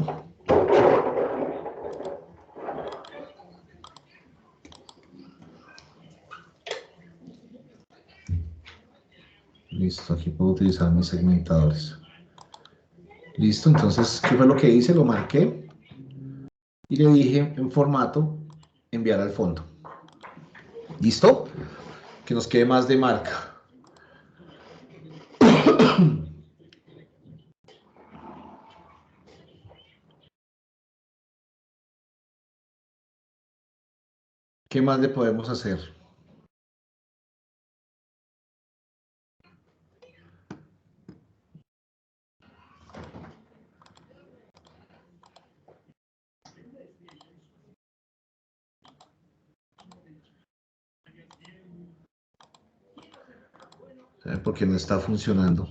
Listo, aquí puedo utilizar mis segmentadores. Listo, entonces, ¿qué fue lo que hice? Lo marqué y le dije en formato, enviar al fondo. ¿Listo? Que nos quede más de marca. ¿Qué más le podemos hacer? Porque no está funcionando.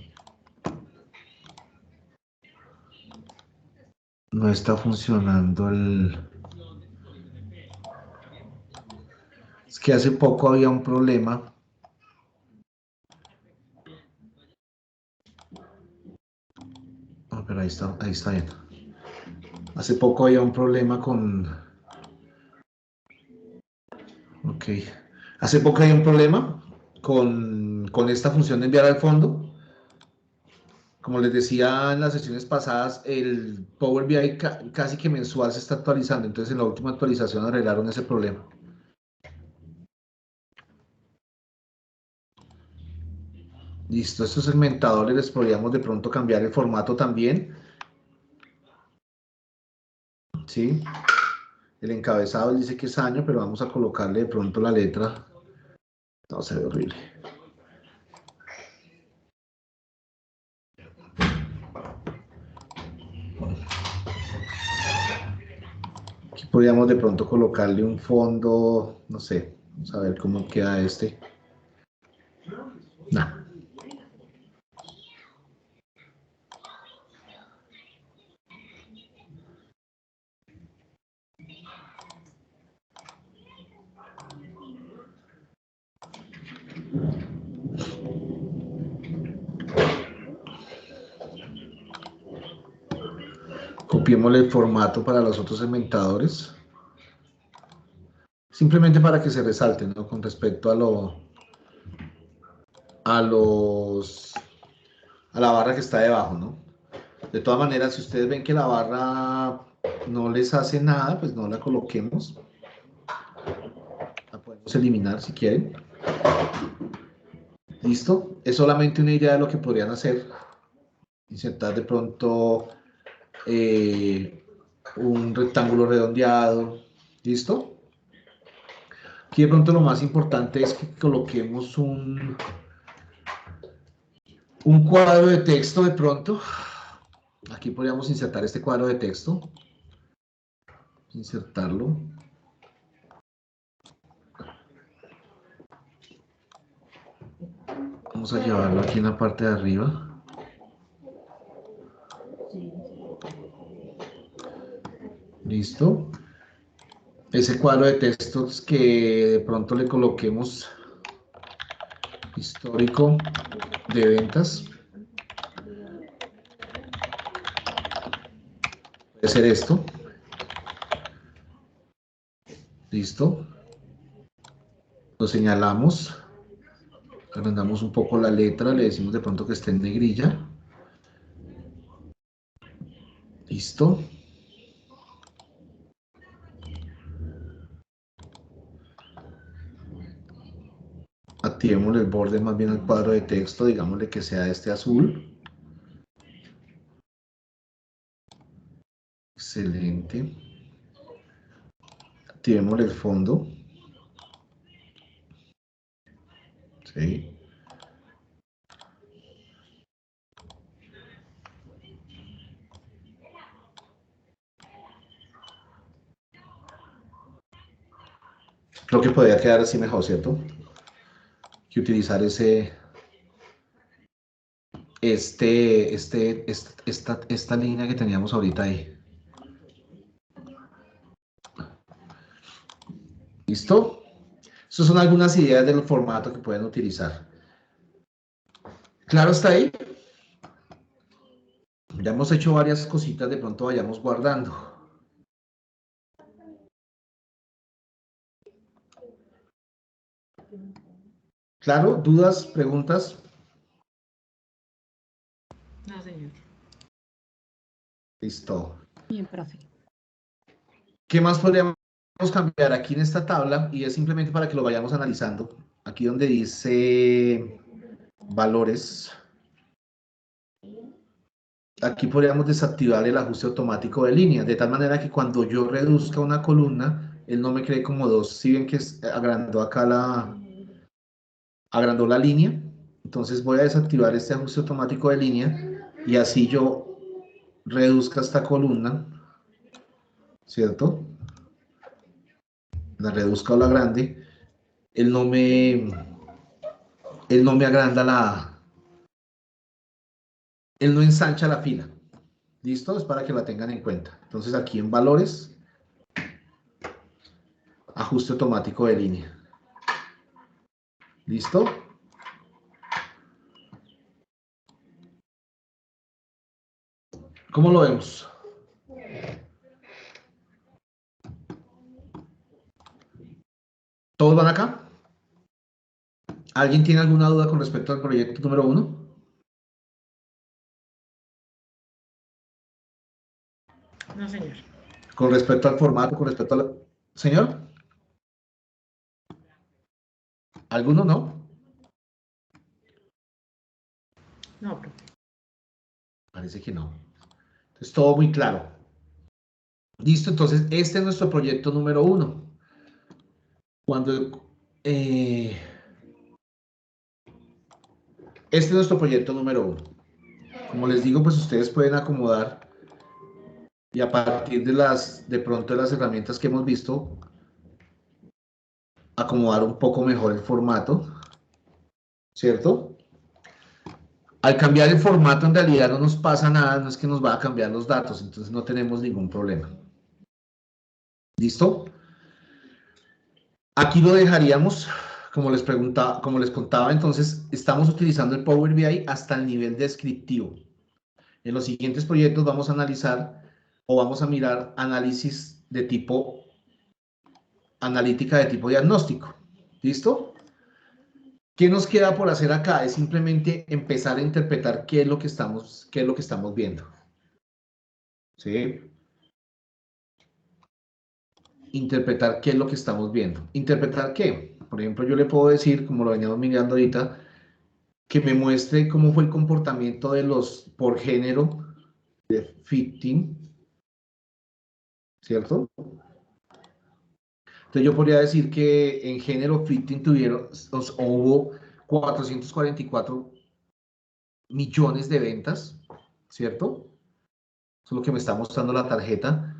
No está funcionando el... Es que hace poco había un problema. Ah, pero ahí está bien. Hace poco había un problema con... Ok. Hace poco había un problema con esta función de enviar al fondo. Como les decía en las sesiones pasadas, el Power BI casi que mensual se está actualizando. Entonces en la última actualización arreglaron ese problema. Listo, estos segmentadores les podríamos de pronto cambiar el formato también. ¿Sí? El encabezado dice que es año, pero vamos a colocarle de pronto la letra. No, se ve horrible. Aquí podríamos de pronto colocarle un fondo, no sé, vamos a ver cómo queda este. Nah. Copiémosle el formato para los otros segmentadores. Simplemente para que se resalte, ¿no? Con respecto a lo a la barra que está debajo, ¿no? De todas maneras, si ustedes ven que la barra no les hace nada, pues no la coloquemos. La podemos eliminar si quieren. ¿Listo? Es solamente una idea de lo que podrían hacer. Insertar de pronto un rectángulo redondeado. ¿Listo? Aquí de pronto lo más importante es que coloquemos un cuadro de texto de pronto. Aquí podríamos insertar este cuadro de texto. Insertarlo. Vamos a llevarlo aquí en la parte de arriba. Listo. Ese cuadro de textos que de pronto le coloquemos histórico de ventas. Puede ser esto. Listo. Lo señalamos. Agrandamos un poco la letra. Le decimos de pronto que esté en negrilla. Listo. Activemos el borde más bien al cuadro de texto. Digámosle que sea este azul. Excelente. Activemos el fondo. Sí. Creo que podría quedar así mejor, ¿cierto? Que utilizar esta línea que teníamos ahorita ahí. ¿Listo? Estas son algunas ideas del formato que pueden utilizar. ¿Claro está ahí? Ya hemos hecho varias cositas, de pronto vayamos guardando. ¿Claro? ¿Dudas? ¿Preguntas? No, señor. Listo. Bien, profe. ¿Qué más podríamos cambiar aquí en esta tabla? Y es simplemente para que lo vayamos analizando. Aquí donde dice valores. Aquí podríamos desactivar el ajuste automático de línea, de tal manera que cuando yo reduzca una columna, él no me cree como dos. Si ven que agrandó acá agrandó la línea, entonces voy a desactivar este ajuste automático de línea y así yo reduzca esta columna, ¿cierto? La reduzca o la agrande, él no me agranda él no ensancha la fila. ¿Listo? Es para que la tengan en cuenta. Entonces aquí en valores, ajuste automático de línea. ¿Listo? ¿Cómo lo vemos? ¿Todos van acá? ¿Alguien tiene alguna duda con respecto al proyecto número 1? No, señor. Con respecto al formato, con respecto a la... ¿Señor? ¿Alguno no? No, profe. Parece que no. Entonces, todo muy claro. Listo, entonces, este es nuestro proyecto número 1. Este es nuestro proyecto número 1. Como les digo, pues ustedes pueden acomodar y a partir de pronto de las herramientas que hemos visto, acomodar un poco mejor el formato, ¿cierto? Al cambiar el formato en realidad no nos pasa nada, no es que nos va a cambiar los datos, entonces no tenemos ningún problema. ¿Listo? Aquí lo dejaríamos, como les contaba, entonces estamos utilizando el Power BI hasta el nivel descriptivo. En los siguientes proyectos vamos a analizar o vamos a mirar análisis de tipo analítica de tipo diagnóstico. ¿Listo? ¿Qué nos queda por hacer acá? Es simplemente empezar a interpretar qué es lo que estamos viendo. ¿Sí? Interpretar qué es lo que estamos viendo. ¿Interpretar qué? Por ejemplo, yo le puedo decir, como lo veníamos mirando ahorita, que me muestre cómo fue el comportamiento de los por género de fitting, ¿cierto? Entonces yo podría decir que en género fitting hubo 444 millones de ventas, ¿cierto? Eso es lo que me está mostrando la tarjeta.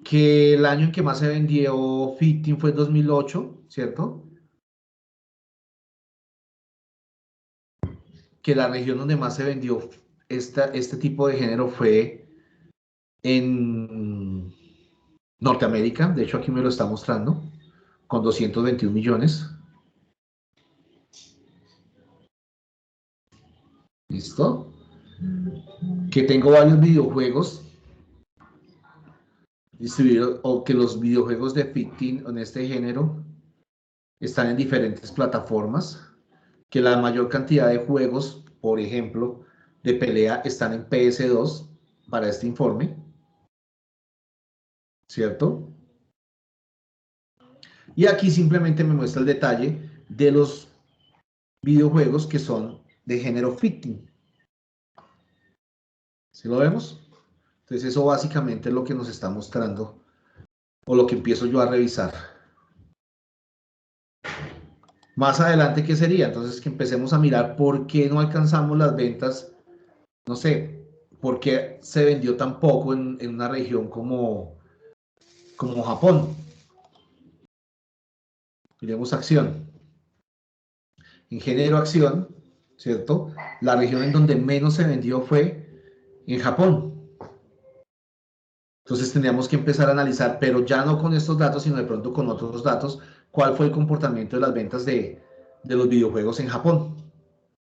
Que el año en que más se vendió fitting fue 2008, ¿cierto? Que la región donde más se vendió este tipo de género fue en Norteamérica. De hecho, aquí me lo está mostrando, con 221 millones. ¿Listo? Que tengo varios videojuegos distribuidos, o que los videojuegos de fitting en este género están en diferentes plataformas. Que la mayor cantidad de juegos, por ejemplo, de pelea están en PS2 para este informe, ¿cierto? Y aquí simplemente me muestra el detalle de los videojuegos que son de género fitting. ¿Sí lo vemos? Entonces eso básicamente es lo que nos está mostrando, o lo que empiezo yo a revisar. Más adelante, ¿qué sería? Entonces que empecemos a mirar por qué no alcanzamos las ventas, no sé, por qué se vendió tan poco en una región como Japón. Miremos acción. En género acción, ¿cierto? La región en donde menos se vendió fue en Japón. Entonces tendríamos que empezar a analizar, pero ya no con estos datos, sino de pronto con otros datos, cuál fue el comportamiento de las ventas de los videojuegos en Japón.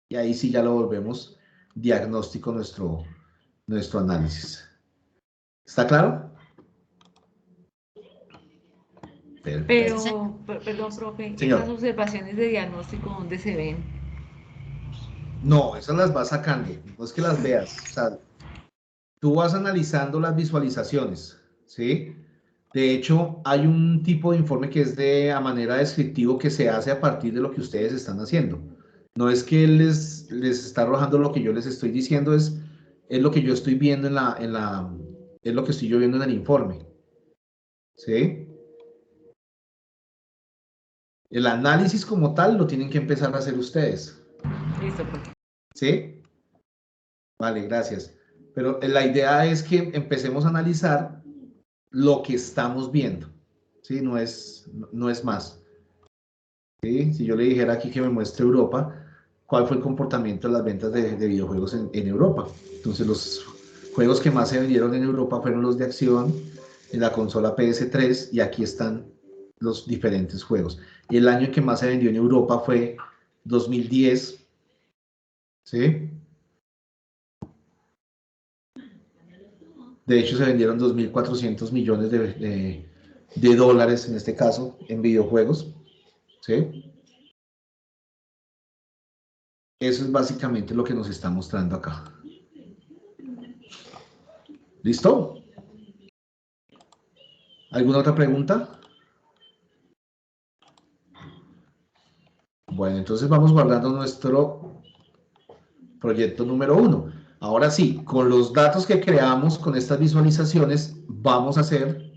Y ahí sí ya lo volvemos diagnóstico nuestro análisis. ¿Está claro? Pero, perdón, profe, Señor. esas observaciones de diagnóstico, ¿dónde se ven? No, esas las vas sacando, no es que las veas. O sea, tú vas analizando las visualizaciones, ¿sí? De hecho, hay un tipo de informe que es a manera descriptivo, que se hace a partir de lo que ustedes están haciendo. No es que él les está arrojando lo que yo les estoy diciendo, es lo que yo estoy viendo es lo que estoy yo viendo en el informe. ¿Sí? El análisis como tal lo tienen que empezar a hacer ustedes. Listo, profe. ¿Sí? Vale, gracias. Pero la idea es que empecemos a analizar lo que estamos viendo. ¿Sí? No es más. ¿Sí? Si yo le dijera aquí que me muestre Europa, ¿cuál fue el comportamiento de las ventas de videojuegos en Europa? Entonces, los juegos que más se vendieron en Europa fueron los de acción en la consola PS3, y aquí están los diferentes juegos. Y el año que más se vendió en Europa fue 2010. ¿Sí? De hecho, se vendieron 2.400 millones de dólares, en este caso, en videojuegos. ¿Sí? Eso es básicamente lo que nos está mostrando acá. ¿Listo? ¿Alguna otra pregunta? Bueno, entonces vamos guardando nuestro proyecto número 1. Ahora sí, con los datos que creamos con estas visualizaciones, vamos a hacer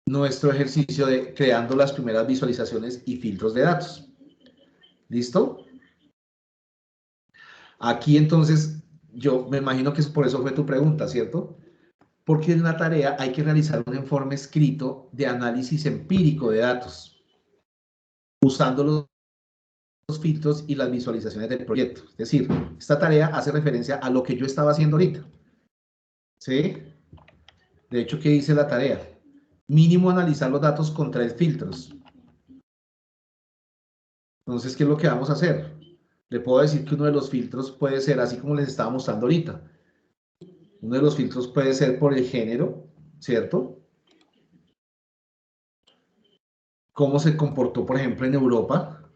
nuestro ejercicio de creando las primeras visualizaciones y filtros de datos. ¿Listo? Aquí entonces, yo me imagino que por eso fue tu pregunta, ¿cierto? Porque en la tarea hay que realizar un informe escrito de análisis empírico de datos, usando los filtros y las visualizaciones del proyecto. Es decir, esta tarea hace referencia a lo que yo estaba haciendo ahorita. ¿Sí? De hecho, ¿qué dice la tarea? Mínimo analizar los datos con 3 filtros. Entonces, ¿qué es lo que vamos a hacer? Le puedo decir que uno de los filtros puede ser, así como les estaba mostrando ahorita. Uno de los filtros puede ser por el género, ¿cierto? Cómo se comportó, por ejemplo, en Europa.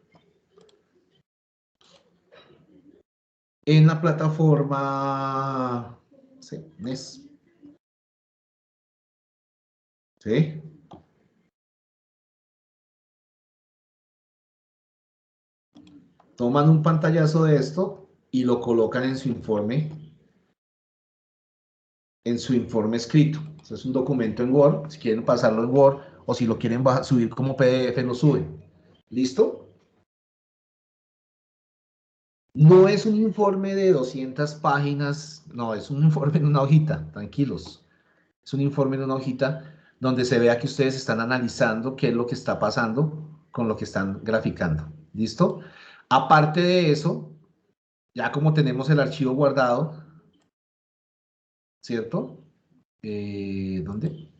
en la plataforma NES. ¿Sí? Toman un pantallazo de esto y lo colocan en su informe escrito. Eso es un documento en Word, si quieren pasarlo en Word o si lo quieren subir como PDF, lo suben. ¿Listo? No es un informe de 200 páginas, no, es un informe en una hojita, tranquilos. Es un informe en una hojita donde se vea que ustedes están analizando qué es lo que está pasando con lo que están graficando. ¿Listo? Aparte de eso, ya como tenemos el archivo guardado, ¿cierto? ¿Dónde?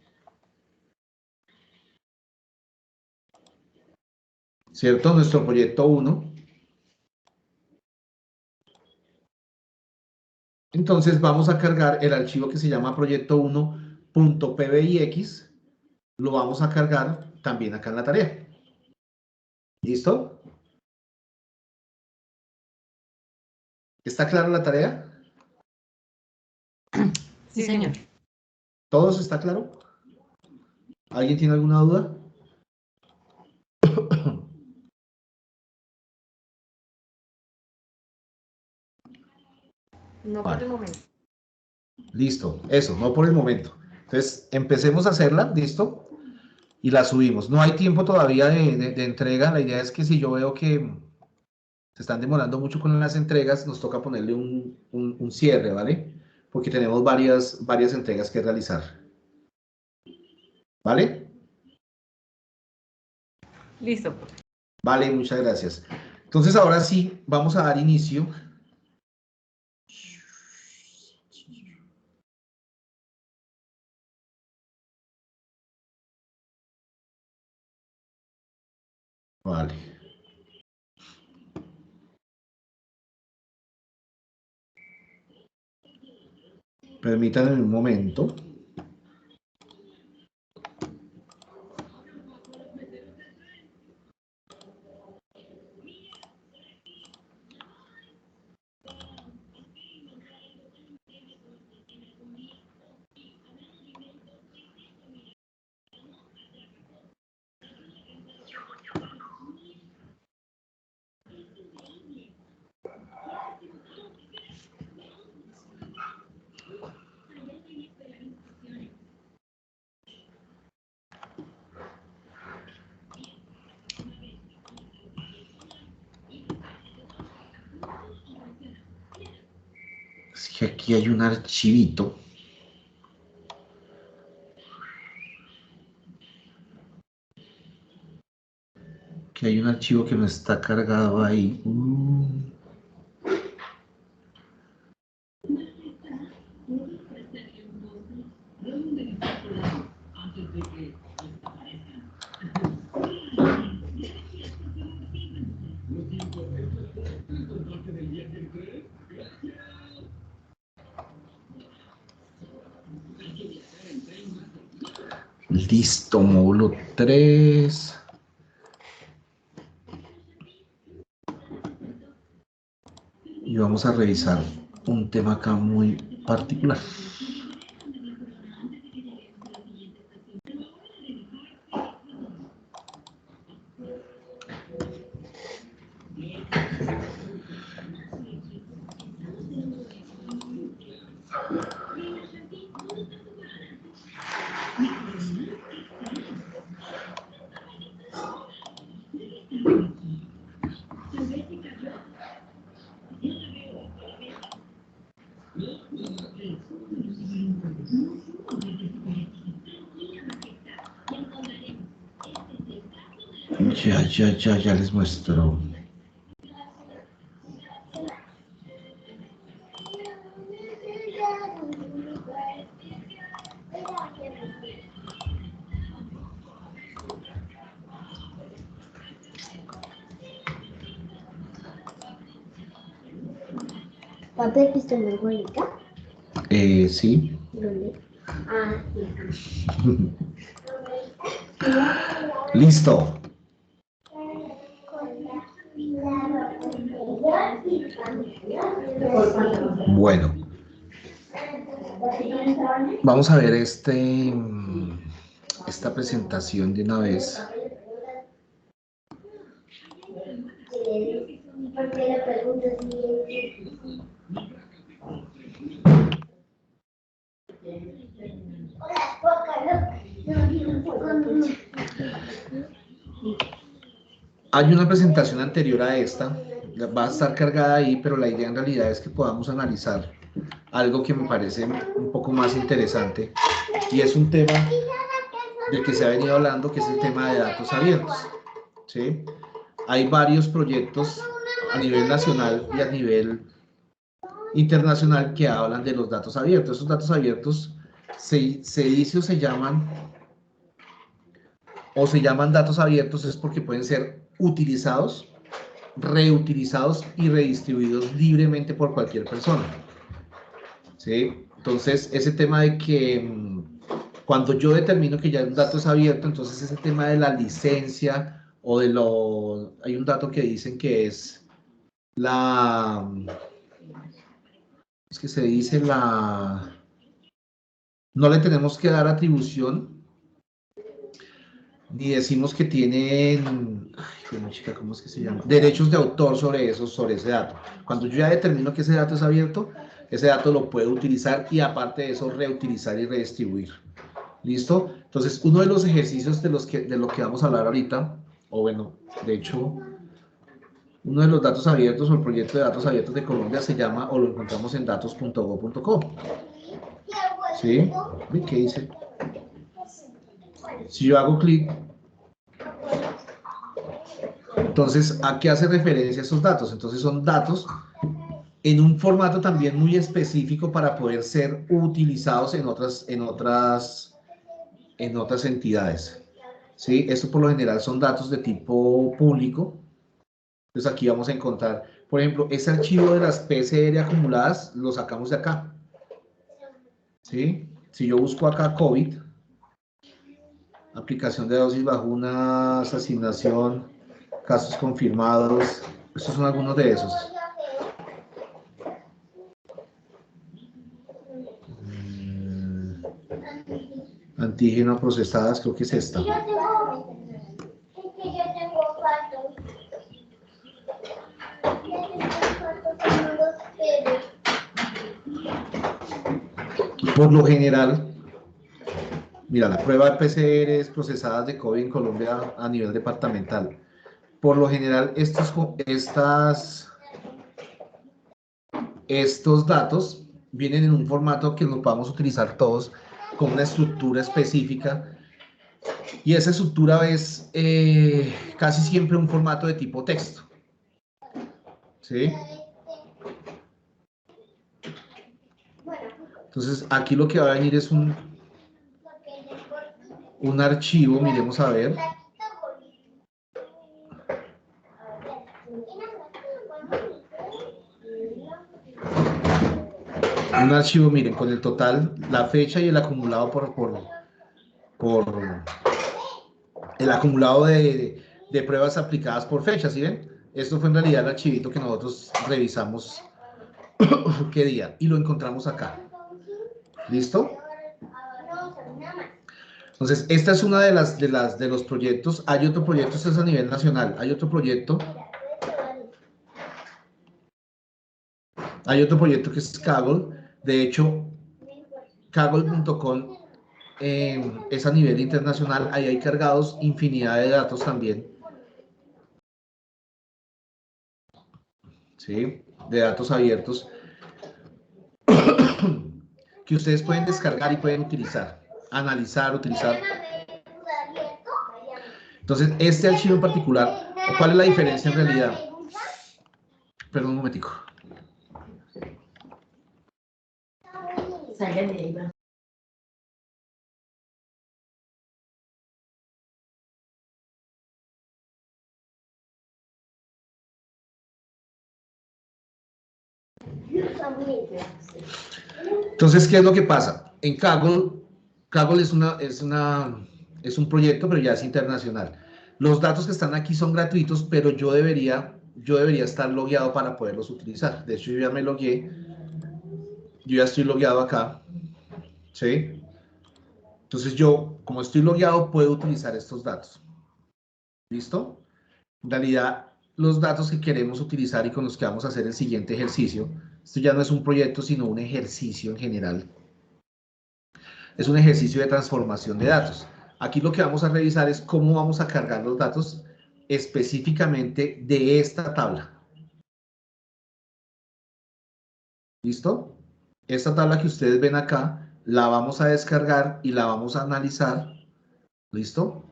¿Cierto? Nuestro proyecto 1. Entonces vamos a cargar el archivo que se llama proyecto1.pbix. Lo vamos a cargar también acá en la tarea. ¿Listo? ¿Está clara la tarea? Sí, señor. ¿Todos está claro? ¿Alguien tiene alguna duda? No Vale. por el momento. Listo, eso, no por el momento. Entonces, empecemos a hacerla, ¿listo? Y la subimos. No hay tiempo todavía de entrega. La idea es que si yo veo que se están demorando mucho con las entregas, nos toca ponerle un cierre, ¿vale? Porque tenemos varias entregas que realizar. ¿Vale? Listo, profe. Vale, muchas gracias. Entonces, ahora sí, vamos a dar inicio. Vale. Permítanme un momento. Es que aquí hay un archivito. Que hay un archivo que no está cargado ahí. Listo, módulo 3. Y vamos a revisar un tema acá muy particular. Ya les muestro. ¿Papel epistemológica? Sí. ¿Dónde? Ah, Listo. Bueno, vamos a ver esta presentación de una vez. Hay una presentación anterior a esta, va a estar cargada ahí, pero la idea en realidad es que podamos analizar algo que me parece un poco más interesante, y es un tema del que se ha venido hablando, que es el tema de datos abiertos, ¿sí? Hay varios proyectos a nivel nacional y a nivel internacional que hablan de los datos abiertos. Esos datos abiertos se dice se llaman datos abiertos es porque pueden ser utilizados, reutilizados y redistribuidos libremente por cualquier persona, ¿sí? Entonces, ese tema de que cuando yo determino que ya un dato es abierto, entonces ese tema de la licencia o de lo... Hay un dato que dicen que es la... Es que se dice la... No le tenemos que dar atribución, ni decimos que tienen, ay, bueno, chica, ¿cómo es que se llama? Derechos de autor sobre ese dato. Cuando yo ya determino que ese dato es abierto, ese dato lo puedo utilizar y aparte de eso reutilizar y redistribuir. ¿Listo? Entonces, uno de los ejercicios de lo que vamos a hablar ahorita, o bueno, de hecho, uno de los datos abiertos o el proyecto de datos abiertos de Colombia se llama, o lo encontramos en datos.go.co. ¿Sí? ¿Qué dice? Si yo hago clic, entonces, ¿a qué hace referencia esos datos? Entonces, son datos en un formato también muy específico para poder ser utilizados en otras entidades. ¿Sí? Esto por lo general son datos de tipo público. Entonces, aquí vamos a encontrar, por ejemplo, ese archivo de las PCR acumuladas, lo sacamos de acá. ¿Sí? Si yo busco acá COVID, aplicación de dosis, vacunas, asignación, casos confirmados, estos son algunos de esos. Antígeno procesadas, creo que es esta. Por lo general, mira, la prueba de PCR procesadas de COVID en Colombia a nivel departamental. Por lo general, estos datos vienen en un formato que lo podamos utilizar todos con una estructura específica, y esa estructura es casi siempre un formato de tipo texto. ¿Sí? Entonces, aquí lo que va a venir es un archivo, miremos a ver. Un archivo, miren, con el total, la fecha y el acumulado el acumulado de pruebas aplicadas por fecha, ¿sí ven? Esto fue en realidad el archivito que nosotros revisamos qué día, y lo encontramos acá. ¿Listo? Entonces, esta es una de los proyectos. Hay otro proyecto, esto es a nivel nacional. Hay otro proyecto que es Kaggle. De hecho, Kaggle.com es a nivel internacional. Ahí hay cargados infinidad de datos también. ¿Sí? De datos abiertos que ustedes pueden descargar y pueden utilizar, analizar, utilizar. Entonces, este archivo en particular, ¿cuál es la diferencia en realidad? Perdón un momentico. Entonces, ¿qué es lo que pasa? En Kaggle es un proyecto, pero ya es internacional. Los datos que están aquí son gratuitos, pero yo debería yo debería estar logueado para poderlos utilizar. De hecho, yo ya me logueé. Yo ya estoy logueado acá. ¿Sí? Entonces yo, como estoy logueado, puedo utilizar estos datos. ¿Listo? En realidad, los datos que queremos utilizar y con los que vamos a hacer el siguiente ejercicio, esto ya no es un proyecto, sino un ejercicio en general. Es un ejercicio de transformación de datos. Aquí lo que vamos a revisar es cómo vamos a cargar los datos específicamente de esta tabla. ¿Listo? Esta tabla que ustedes ven acá, la vamos a descargar y la vamos a analizar. ¿Listo?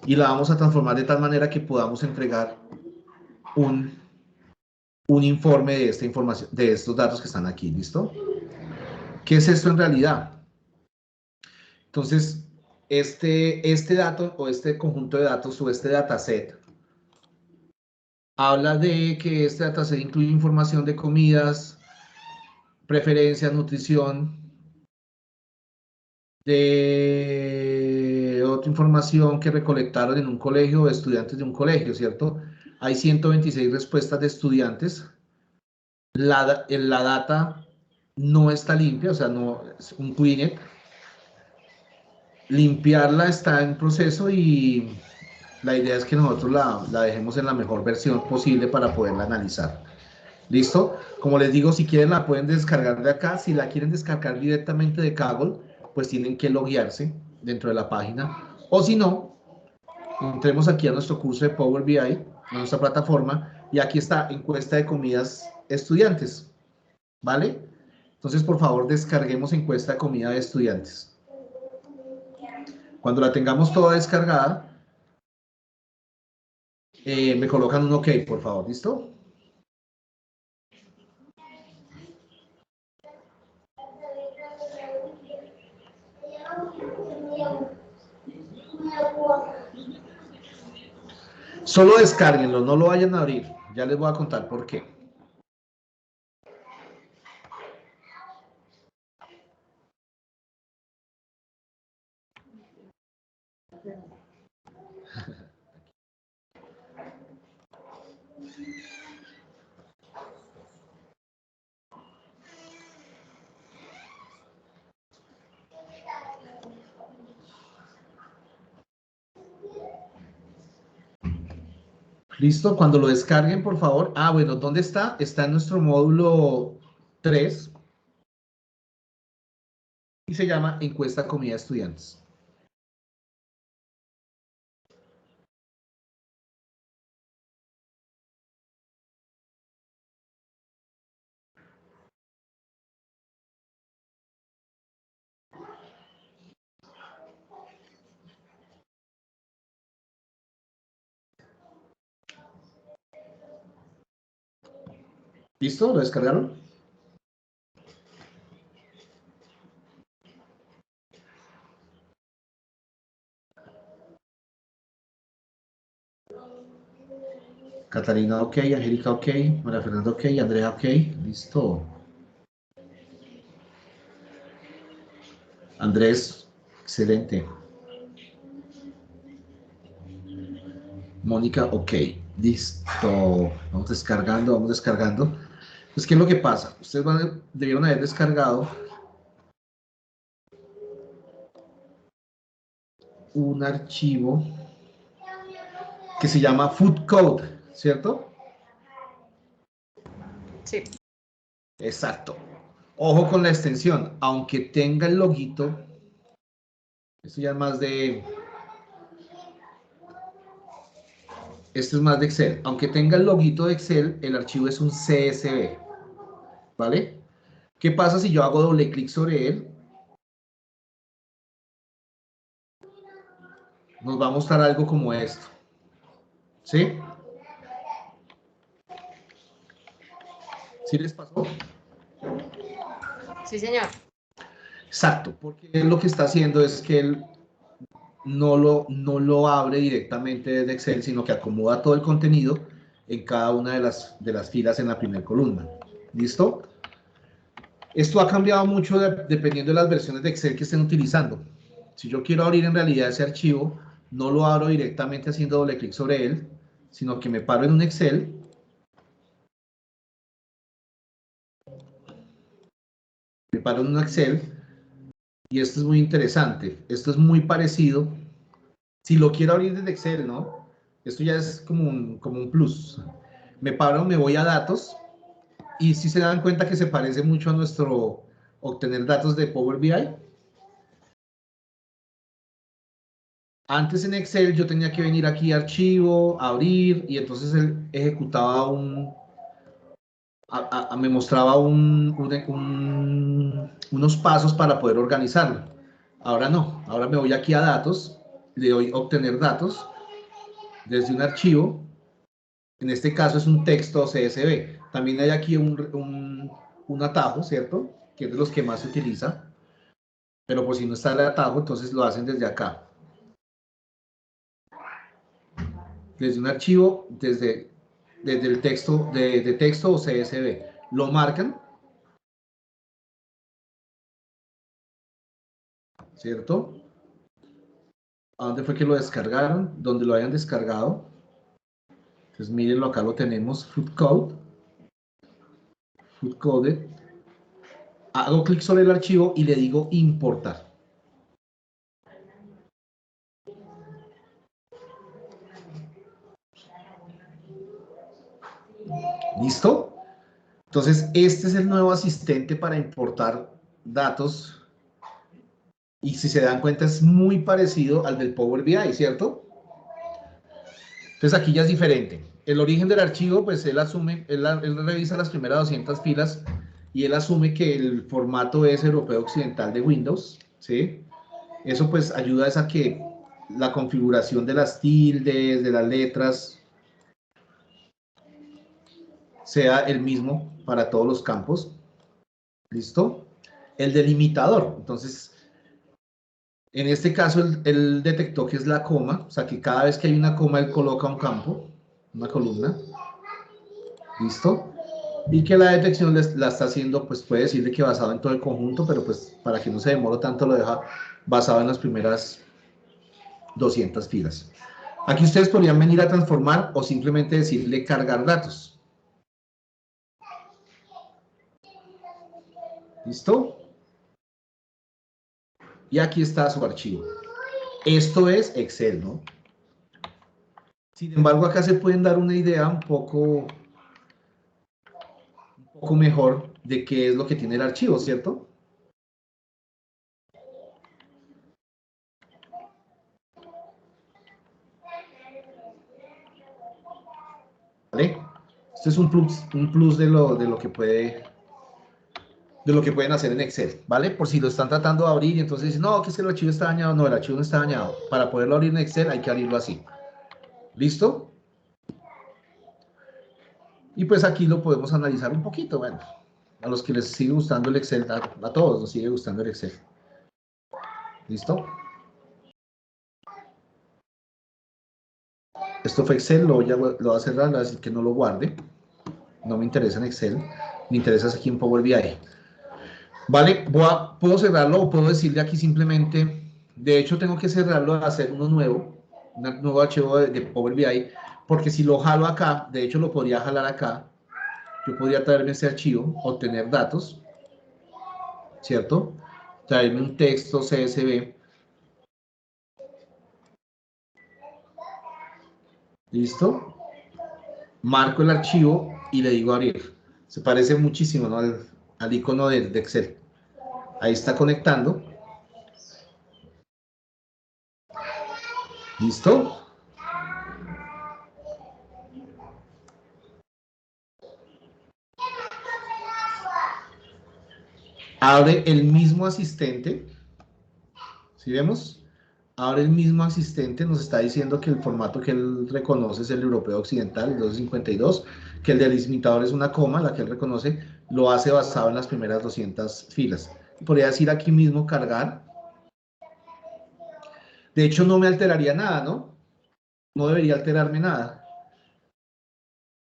Y la vamos a transformar de tal manera que podamos entregar un informe de esta información, de estos datos que están aquí. ¿Listo? ¿Qué es esto en realidad? Entonces, este dato o este conjunto de datos o este dataset habla de que este dataset incluye información de comidas, preferencias, nutrición, de otra información que recolectaron en un colegio o estudiantes de un colegio, ¿cierto? Hay 126 respuestas de estudiantes. La data no está limpia, o sea, no es un QINET. Limpiarla está en proceso y la idea es que nosotros la dejemos en la mejor versión posible para poderla analizar. ¿Listo? Como les digo, si quieren la pueden descargar de acá. Si la quieren descargar directamente de Kaggle, pues tienen que loguearse dentro de la página. O si no, entremos aquí a nuestro curso de Power BI, a nuestra plataforma, y aquí está encuesta de comidas estudiantes. ¿Vale? Entonces, por favor, descarguemos encuesta de comida de estudiantes. Cuando la tengamos toda descargada, me colocan un OK, por favor. ¿Listo? Solo descárguenlo, no lo vayan a abrir. Ya les voy a contar por qué. ¿Listo? Cuando lo descarguen, por favor. Ah, bueno, ¿dónde está? Está en nuestro módulo 3 y se llama Encuesta Comida Estudiantes. ¿Listo? ¿Lo descargaron? Catalina, ok. Angélica, ok. María Fernanda, ok. Andrea, ok. Listo. Andrés, excelente. Mónica, ok. Listo. Vamos descargando, vamos descargando. Pues, ¿qué es lo que pasa? Ustedes debieron haber descargado un archivo que se llama Food Code, ¿cierto? Sí. Exacto. Ojo con la extensión, aunque tenga el loguito, esto ya es más de... Esto es más de Excel. Aunque tenga el loguito de Excel, el archivo es un CSV, ¿vale? ¿Qué pasa si yo hago doble clic sobre él? Nos va a mostrar algo como esto, ¿sí? ¿Sí les pasó? Sí, señor. Exacto, porque él lo que está haciendo es que él no lo abre directamente desde Excel, sino que acomoda todo el contenido en cada una de las filas en la primera columna. ¿Listo? Esto ha cambiado mucho dependiendo de las versiones de Excel que estén utilizando. Si yo quiero abrir en realidad ese archivo, no lo abro directamente haciendo doble clic sobre él, sino que me paro en un Excel. Me paro en un Excel y esto es muy interesante. Esto es muy parecido. Si lo quiero abrir desde Excel, ¿no? Esto ya es como un plus. Me paro, me voy a datos y si se dan cuenta que se parece mucho a nuestro obtener datos de Power BI. Antes en Excel yo tenía que venir aquí a archivo, abrir y entonces él ejecutaba me mostraba unos pasos para poder organizarlo. Ahora no, ahora me voy aquí a datos, le doy obtener datos desde un archivo, en este caso es un texto CSV. También hay aquí un atajo, ¿cierto? Que es de los que más se utiliza, pero por si no está el atajo, entonces lo hacen desde acá. Desde un archivo, desde el texto, de texto o CSV. Lo marcan, ¿cierto? ¿A dónde fue que lo descargaron? Donde lo hayan descargado. Entonces, mírenlo, acá lo tenemos, Food Code. Food Code. Hago clic sobre el archivo y le digo importar. ¿Listo? Entonces, este es el nuevo asistente para importar datos. Y si se dan cuenta, es muy parecido al del Power BI, ¿cierto? Entonces, aquí ya es diferente. El origen del archivo, pues él asume, él revisa las primeras 200 filas y él asume que el formato es europeo occidental de Windows, ¿sí? Eso pues ayuda a que la configuración de las tildes, de las letras, sea el mismo para todos los campos. ¿Listo? El delimitador. Entonces, en este caso, él detectó que es la coma, o sea que cada vez que hay una coma, él coloca un campo, una columna. ¿Listo? Y que la detección la está haciendo, pues puede decirle que basado en todo el conjunto, pero pues para que no se demore tanto lo deja basado en las primeras 200 filas. Aquí ustedes podrían venir a transformar o simplemente decirle cargar datos. ¿Listo? Y aquí está su archivo. Esto es Excel, ¿no? Sin embargo, acá se pueden dar una idea un poco mejor de qué es lo que tiene el archivo, ¿cierto? ¿Vale? Este es un plus de lo que pueden hacer en Excel, ¿vale? Por si lo están tratando de abrir y entonces dicen, no, que es que el archivo está dañado. No, el archivo no está dañado. Para poderlo abrir en Excel hay que abrirlo así. ¿Listo? Y pues aquí lo podemos analizar un poquito, bueno, a los que les sigue gustando el Excel, a todos nos sigue gustando el Excel. ¿Listo? Esto fue Excel, lo voy a cerrar, así que no lo guarde. No me interesa en Excel, me interesa aquí en Power BI. Vale, puedo cerrarlo o puedo decirle aquí simplemente, de hecho tengo que cerrarlo, hacer uno nuevo, un nuevo archivo de Power BI, porque si lo jalo acá, de hecho lo podría jalar acá, yo podría traerme ese archivo, obtener datos, ¿cierto? Traerme un texto CSV. ¿Listo? Marco el archivo y le digo abrir. Se parece muchísimo, ¿no? al icono de Excel. Ahí está conectando. ¿Listo? Abre el mismo asistente. ¿Sí vemos? Ahora el mismo asistente nos está diciendo que el formato que él reconoce es el europeo occidental, el 252, que el delimitador es una coma, la que él reconoce, lo hace basado en las primeras 200 filas. Podría decir aquí mismo cargar. De hecho, no me alteraría nada, ¿no? No debería alterarme nada.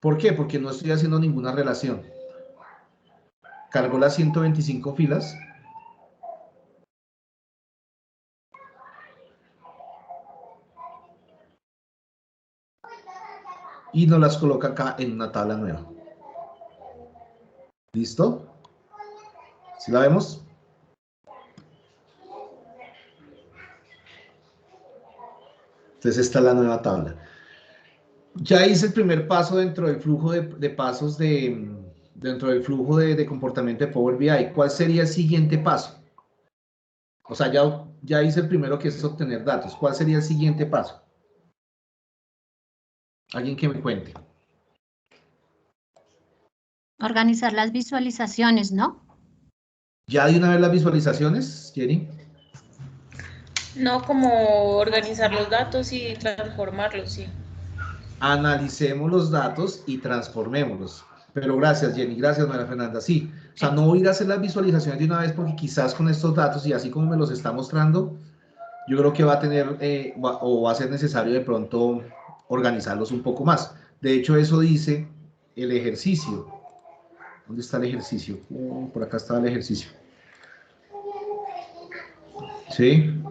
¿Por qué? Porque no estoy haciendo ninguna relación. Cargo las 125 filas. y nos las coloca acá en una tabla nueva. ¿Listo? ¿Sí la vemos? Entonces esta es la nueva tabla. Ya hice el primer paso dentro del flujo de pasos dentro del flujo de comportamiento de Power BI. ¿Cuál sería el siguiente paso? O sea, ya hice el primero, que es obtener datos. ¿Cuál sería el siguiente paso? Alguien que me cuente. Organizar las visualizaciones, ¿no? ¿Ya de una vez las visualizaciones, Jenny? No, como organizar los datos y transformarlos, sí. Analicemos los datos y transformémoslos. Pero gracias, Jenny, gracias, María Fernanda. Sí, o sea, no voy a ir a hacer las visualizaciones de una vez porque quizás con estos datos y así como me los está mostrando, yo creo que va a tener o va a ser necesario de pronto organizarlos un poco más. De hecho, eso dice el ejercicio. ¿Dónde está el ejercicio? Por acá estaba el ejercicio. ¿Sí?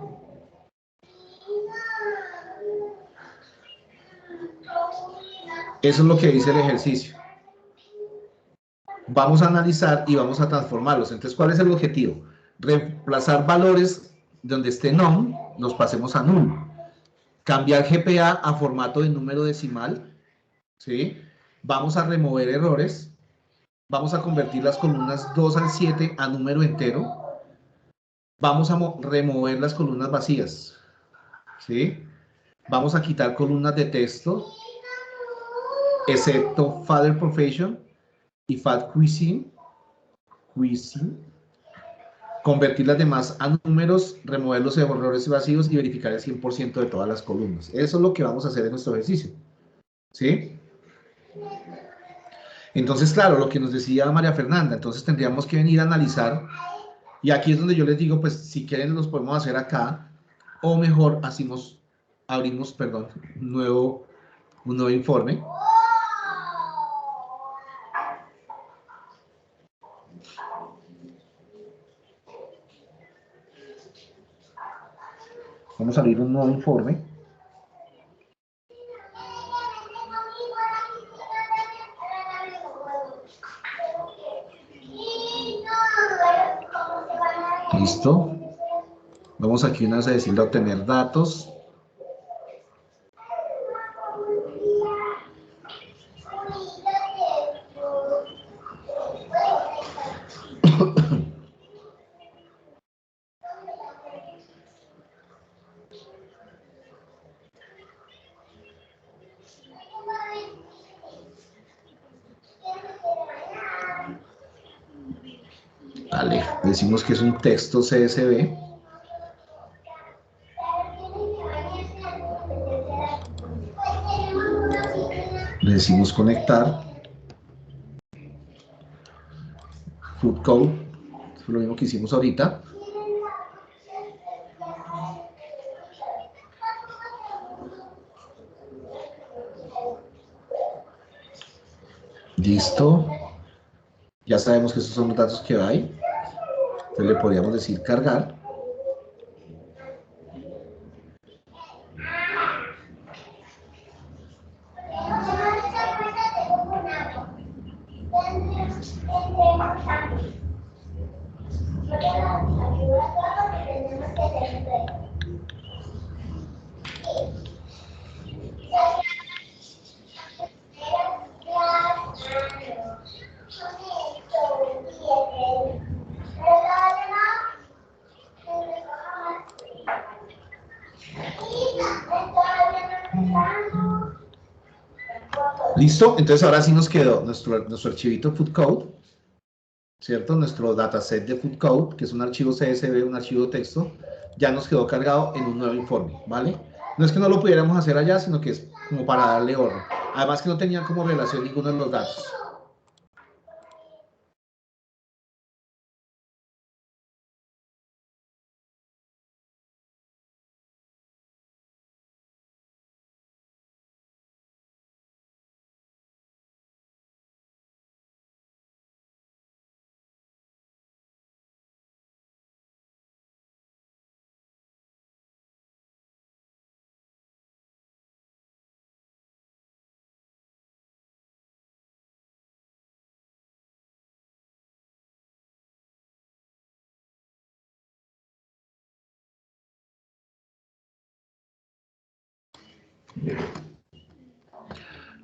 Eso es lo que dice el ejercicio. Vamos a analizar y vamos a transformarlos. Entonces, ¿cuál es el objetivo? Reemplazar valores donde esté none, los pasemos a null. Cambiar GPA a formato de número decimal. ¿Sí? Vamos a remover errores. Vamos a convertir las columnas 2 al 7 a número entero. Vamos a remover las columnas vacías. ¿Sí? Vamos a quitar columnas de texto, excepto Father Profession y Fat Cuisine. Convertir las demás a números, remover los errores vacíos y verificar el 100% de todas las columnas. Eso es lo que vamos a hacer en nuestro ejercicio. ¿Sí? Entonces, claro, lo que nos decía María Fernanda, entonces tendríamos que venir a analizar, y aquí es donde yo les digo, pues si quieren los podemos hacer acá, o mejor abrimos, perdón, un nuevo informe. Vamos a abrir un nuevo informe. Listo. Vamos aquí una vez a decirle obtener datos. Vale, decimos que es un texto CSV. Le decimos conectar. Food code. Es lo mismo que hicimos ahorita. Listo. Ya sabemos que esos son los datos que hay. Entonces le podríamos decir cargar. Listo, entonces ahora sí nos quedó nuestro archivito food code, ¿cierto? Nuestro dataset de food code, que es un archivo CSV, un archivo de texto, ya nos quedó cargado en un nuevo informe, ¿vale? No es que no lo pudiéramos hacer allá, sino que es como para darle orden. Además que no tenían como relación ninguno de los datos.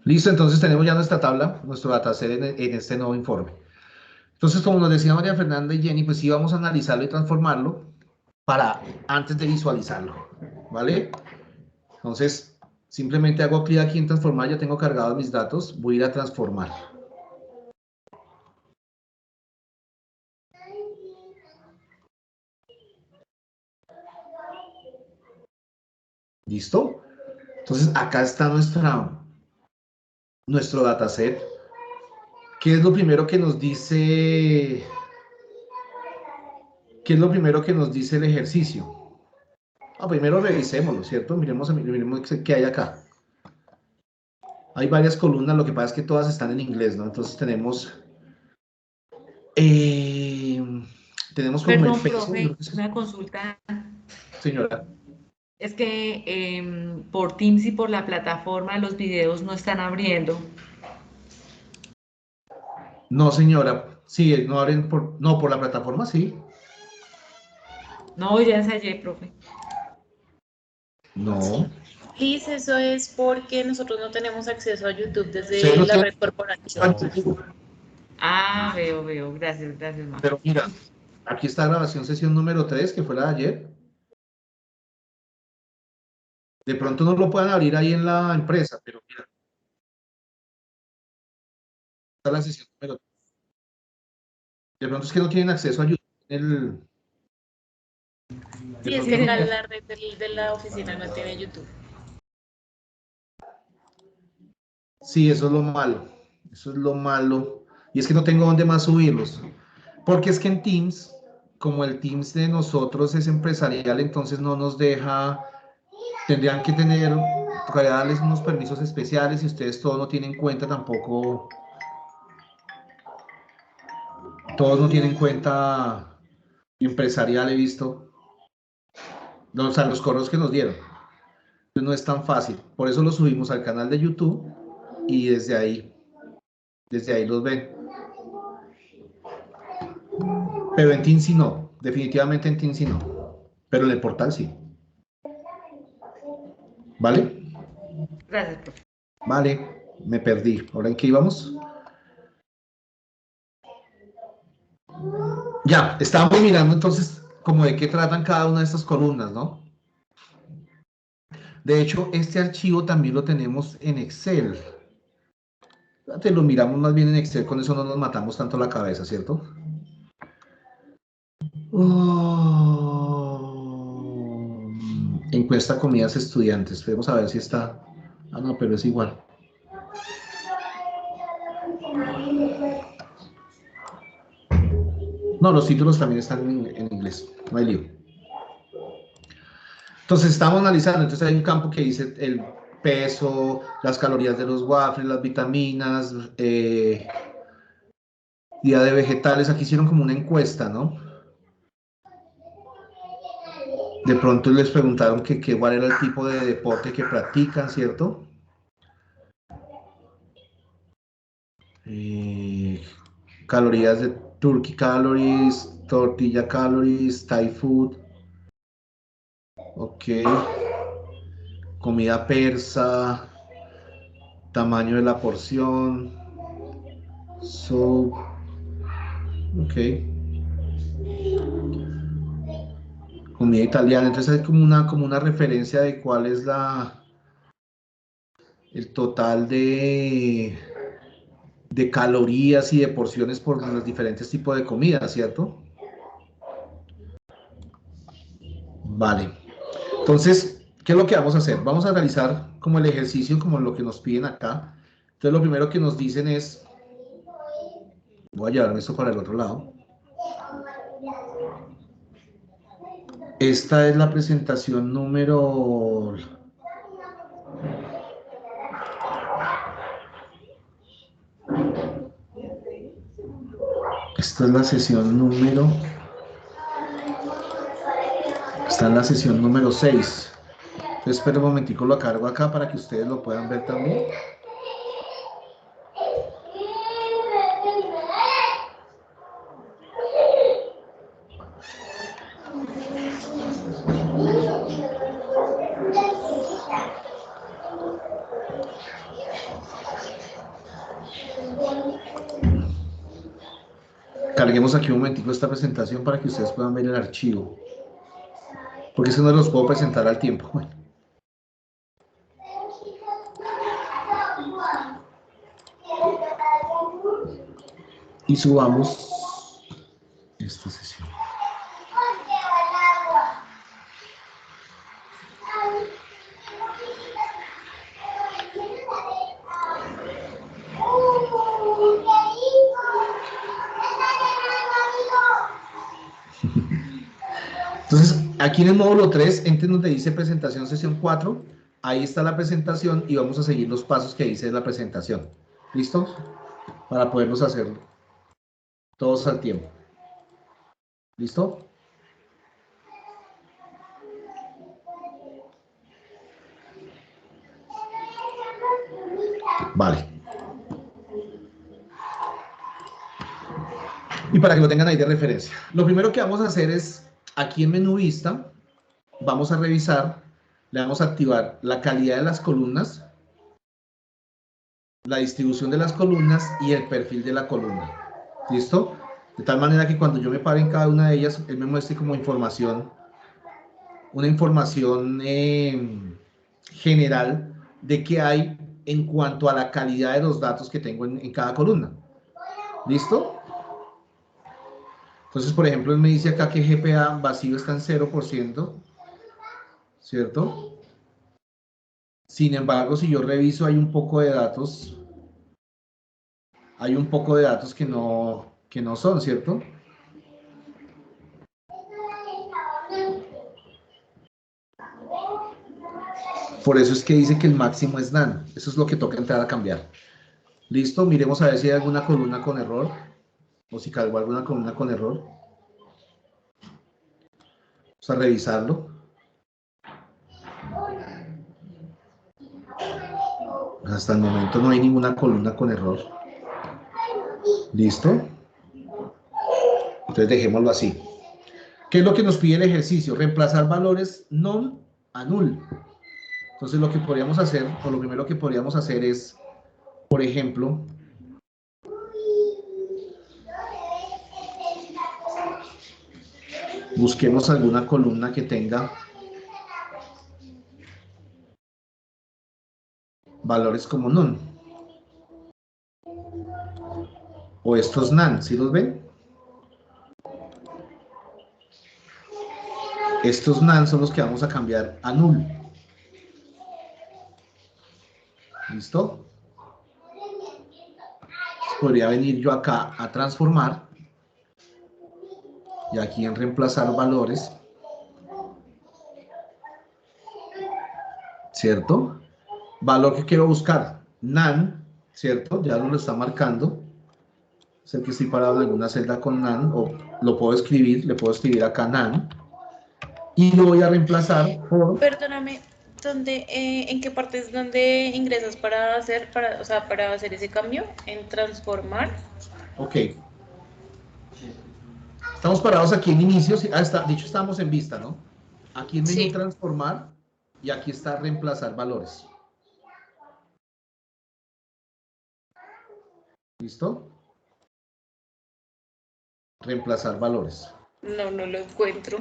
Listo, entonces tenemos ya nuestra tabla, nuestro dataset en este nuevo informe. Entonces, como nos decía María Fernanda y Jenny, pues sí vamos a analizarlo y transformarlo para antes de visualizarlo, ¿vale? Entonces, simplemente hago clic aquí en transformar, ya tengo cargados mis datos, voy a ir a transformar. ¿Listo? Entonces, acá está nuestro dataset. ¿Qué es lo primero que nos dice? ¿Qué es lo primero que nos dice el ejercicio? Primero revisémoslo, ¿cierto? Miremos qué hay acá. Hay varias columnas, lo que pasa es que todas están en inglés, ¿no? Entonces tenemos como Perdón, el peso. profe, una consulta. Señora. Es que por Teams y por la plataforma los videos no están abriendo. No, señora. Sí, no abren por la plataforma, sí. No, ya ensayé, profe. No. Liz, eso es porque nosotros no tenemos acceso a YouTube Ustedes desde no la tienen red corporativa. Ah, veo. Gracias, ma. Pero mira, aquí está grabación sesión número 3, que fue la de ayer. De pronto no lo puedan abrir ahí en la empresa, pero mira. Está la sesión número 3. De pronto es que no tienen acceso a YouTube. Sí, es que acá la red de la oficina no tiene YouTube. Sí, eso es lo malo. Eso es lo malo. Y es que no tengo dónde más subirlos. Porque es que en Teams, como el Teams de nosotros es empresarial, entonces no nos deja, tendrían que tocaría darles unos permisos especiales y ustedes todos no tienen cuenta tampoco, todos no tienen cuenta empresarial, he visto, o sea, los correos que nos dieron. Entonces no es tan fácil. Por eso lo subimos al canal de YouTube y desde ahí los ven. Pero en Teams sí no, definitivamente en Teams sí no, pero en el portal sí. ¿Vale? Gracias, profe. Vale, me perdí. ¿Ahora en qué íbamos? Ya, estábamos mirando entonces como de qué tratan cada una de estas columnas, ¿no? De hecho, este archivo también lo tenemos en Excel. Te lo miramos más bien en Excel, con eso no nos matamos tanto la cabeza, ¿cierto? Encuesta comidas estudiantes. Vamos a ver si está. Ah, no, pero es igual. No, los títulos también están en inglés. No hay lío. Entonces estamos analizando. Entonces hay un campo que dice el peso, las calorías de los waffles, las vitaminas, día de vegetales. Aquí hicieron como una encuesta, ¿no? De pronto les preguntaron cuál era el tipo de deporte que practican, ¿cierto? Calorías de turkey calories, tortilla calories, Thai food. Ok. Comida persa, tamaño de la porción. Soup. Ok. Comida italiana. Entonces hay como una referencia de cuál es el total de calorías y de porciones por los diferentes tipos de comida, ¿cierto? Vale. Entonces, ¿qué es lo que vamos a hacer? Vamos a realizar como el ejercicio, como lo que nos piden acá. Entonces, lo primero que nos dicen es, voy a llevarme esto para el otro lado. Esta es la presentación número... Esta es la sesión número... Está en la sesión número 6. Entonces, espera un momentico, lo cargo acá para que ustedes lo puedan ver también. Carguemos aquí un momentico esta presentación para que ustedes puedan ver el archivo. Porque eso no los puedo presentar al tiempo. Bueno. Y subamos esta sesión. Entonces, aquí en el módulo 3, entre donde dice presentación sesión 4, ahí está la presentación y vamos a seguir los pasos que dice la presentación. ¿Listo? Para poderlos hacer todos al tiempo. ¿Listo? Vale. Y para que lo tengan ahí de referencia. Lo primero que vamos a hacer es, aquí en menú vista, vamos a revisar, le vamos a activar la calidad de las columnas, la distribución de las columnas y el perfil de la columna. ¿Listo? De tal manera que cuando yo me pare en cada una de ellas, él me muestre como información, una información general de qué hay en cuanto a la calidad de los datos que tengo en cada columna. ¿Listo? Entonces, por ejemplo, él me dice acá que GPA vacío está en 0%, ¿cierto? Sin embargo, si yo reviso, hay un poco de datos que no son, ¿cierto? Por eso es que dice que el máximo es NaN. Eso es lo que toca entrar a cambiar. Listo, miremos a ver si hay alguna columna con error. O si cargó alguna columna con error. Vamos a revisarlo. Hasta el momento no hay ninguna columna con error. ¿Listo? Entonces dejémoslo así. ¿Qué es lo que nos pide el ejercicio? Reemplazar valores non a null. Entonces lo que podríamos hacer, o lo primero que podríamos hacer es, por ejemplo, busquemos alguna columna que tenga valores como non. O estos NaN, ¿sí los ven? Estos NaN son los que vamos a cambiar a null. ¿Listo? Podría venir yo acá a transformar. Y aquí en reemplazar valores. ¿Cierto? Valor que quiero buscar. NaN, ¿cierto? Ya no lo está marcando. Es el que estoy parado en alguna celda con NaN. O lo puedo escribir, le puedo escribir acá NaN. Y lo voy a reemplazar por... Perdóname, ¿en qué parte es donde ingresas para hacer ese cambio? ¿En transformar? Ok. Estamos parados aquí en inicio. Dicho, estamos en vista, ¿no? Aquí en menú Sí. transformar y aquí está reemplazar valores. ¿Listo? Reemplazar valores. No lo encuentro.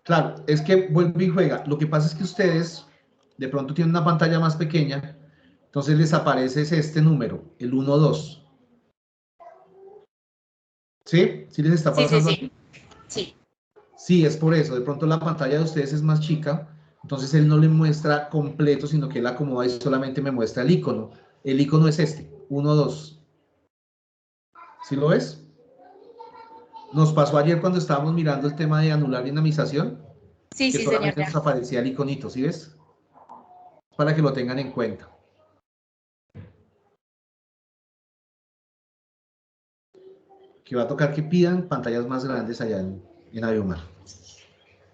Claro, es que vuelve y juega. Lo que pasa es que ustedes de pronto tienen una pantalla más pequeña, entonces les aparece este número, el 1, 2. ¿Sí? ¿Sí les está pasando? Sí. Sí, es por eso. De pronto la pantalla de ustedes es más chica, entonces él no le muestra completo, sino que él acomoda y solamente me muestra el icono. El icono es este, 1, 2. ¿Sí lo ves? Nos pasó ayer cuando estábamos mirando el tema de anular dinamización, Sí, que sí, señor. solamente nos aparecía el iconito, ¿sí ves? Para que lo tengan en cuenta. Que va a tocar que pidan pantallas más grandes allá en Aviomar.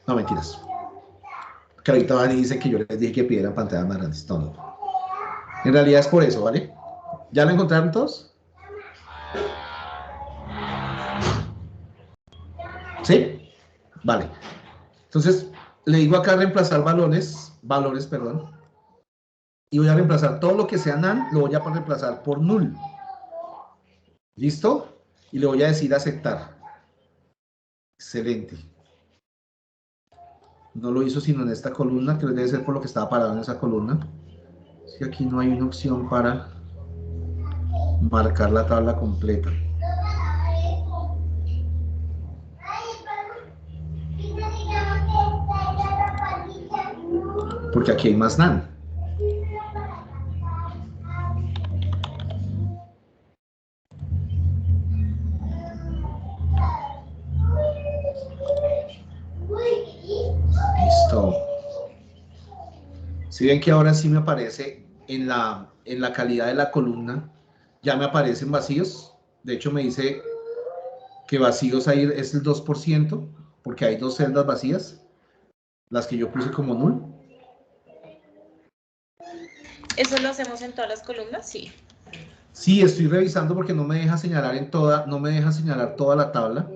No, mentiras. Que ahorita van y dicen que yo les dije que pidieran pantallas más grandes. No. En realidad es por eso, ¿vale? ¿Ya lo encontraron todos? ¿Sí? Vale. Entonces, le digo acá reemplazar valores, perdón. Y voy a reemplazar todo lo que sea NaN, lo voy a reemplazar por null. ¿Listo? y le voy a decir aceptar. Excelente. No lo hizo sino en esta columna, que debe ser por lo que estaba parado en esa columna. Es que aquí no hay una opción para marcar la tabla completa. Porque aquí hay más NaN. Listo. Si ven que ahora sí me aparece en la calidad de la columna, ya me aparecen vacíos. De hecho me dice que vacíos ahí es el 2%, porque hay 2 celdas vacías, las que yo puse como null. ¿Eso lo hacemos en todas las columnas? Sí. Sí, estoy revisando porque no me deja señalar no me deja señalar toda la tabla.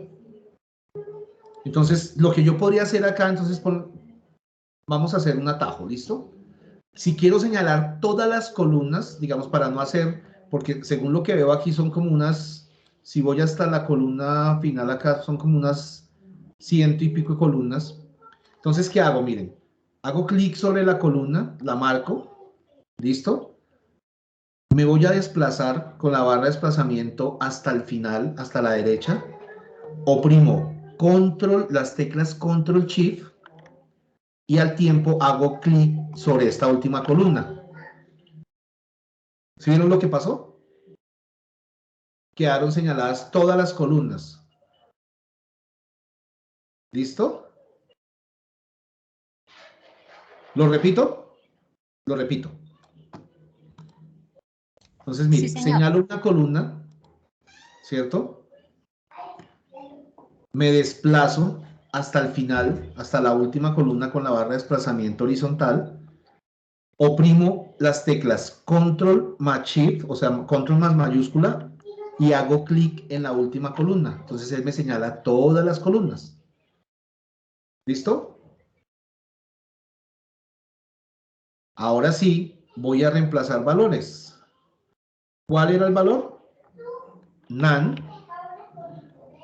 Entonces, lo que yo podría hacer acá, entonces vamos a hacer un atajo, ¿listo? Si quiero señalar todas las columnas, digamos, para no hacer, porque según lo que veo aquí son como unas, si voy hasta la columna final acá, son como unas 100 y pico de columnas. Entonces, ¿qué hago? Miren, hago clic sobre la columna, la marco, ¿listo? Me voy a desplazar con la barra de desplazamiento hasta el final, hasta la derecha. Oprimo las teclas Control Shift y al tiempo hago clic sobre esta última columna. ¿Sí vieron lo que pasó? Quedaron señaladas todas las columnas. ¿Listo? ¿Lo repito? Lo repito. Entonces, mire, Sí, señor. señalo una columna, ¿cierto? Me desplazo hasta el final, hasta la última columna con la barra de desplazamiento horizontal. Oprimo las teclas Control más Shift, o sea, Control más mayúscula, y hago clic en la última columna. Entonces él me señala todas las columnas. ¿Listo? Ahora sí, voy a reemplazar valores. ¿Cuál era el valor? NaN,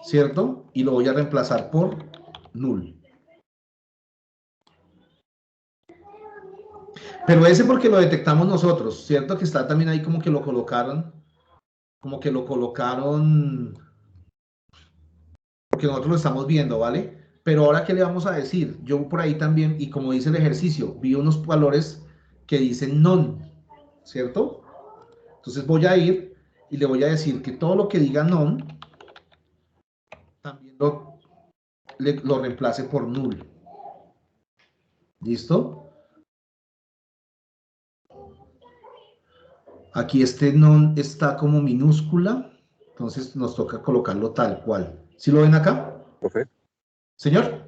¿cierto? Y lo voy a reemplazar por null. Pero ese porque lo detectamos nosotros, ¿cierto? Que está también ahí como que lo colocaron, porque nosotros lo estamos viendo, ¿vale? Pero ahora, ¿qué le vamos a decir? Yo por ahí también, y como dice el ejercicio, vi unos valores que dicen non, ¿cierto? Entonces voy a ir y le voy a decir que todo lo que diga non, también lo reemplace por null. ¿Listo? Aquí este non está como minúscula, entonces nos toca colocarlo tal cual. ¿Sí lo ven acá? Profe, Señor.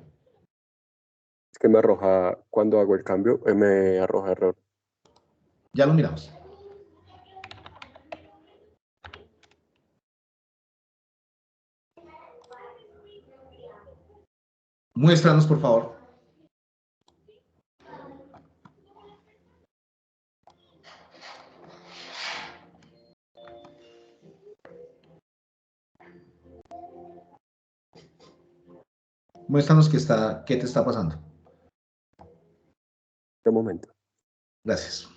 es que me arroja, cuando hago el cambio, me arroja error. Ya lo miramos. Muéstranos, por favor. Muéstranos qué te está pasando. De momento. Gracias.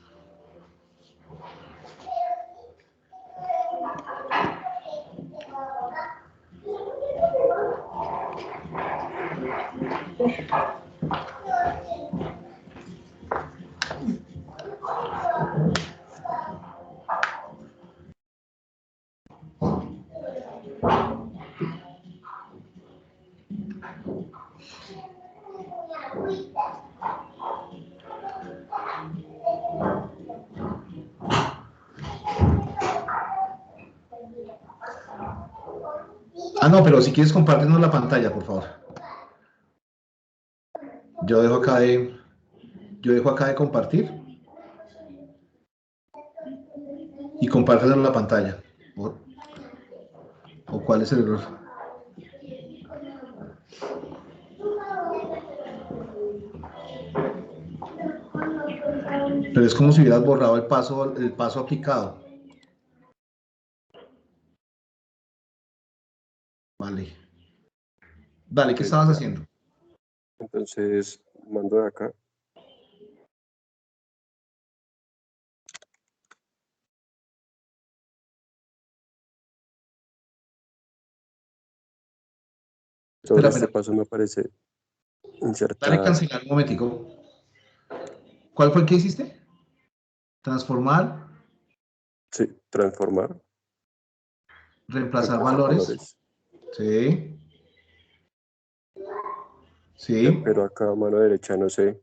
Ah, no, pero si quieres compártenos la pantalla, por favor. Yo dejo acá de compartir y compártenos la pantalla. ¿O cuál es el error? Pero es como si hubieras borrado el paso aplicado. Vale. Dale, ¿qué estabas haciendo? Entonces, mando de acá. Sobre este paso me aparece Dale, insertar. cancelar un momentico. ¿Cuál fue el que hiciste? Transformar. Sí, transformar. Reemplazar valores. Sí. Sí. Pero acá a mano derecha no sé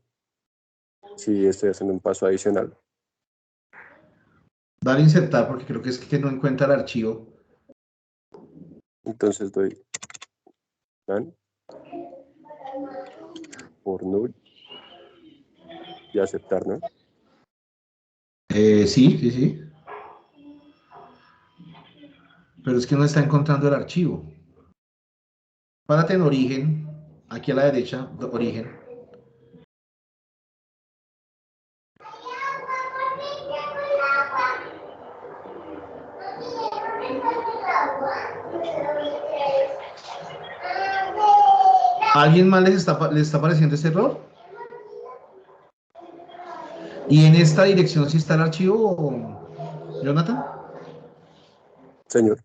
si estoy haciendo un paso adicional. Dale insertar porque creo que es que no encuentra el archivo. Entonces doy done por null y aceptar, ¿no? Sí. Pero es que no está encontrando el archivo. Párate en origen, aquí a la derecha, origen. ¿A alguien más les está apareciendo ese error? ¿Y en esta dirección sí está el archivo, Jonathan? Señor.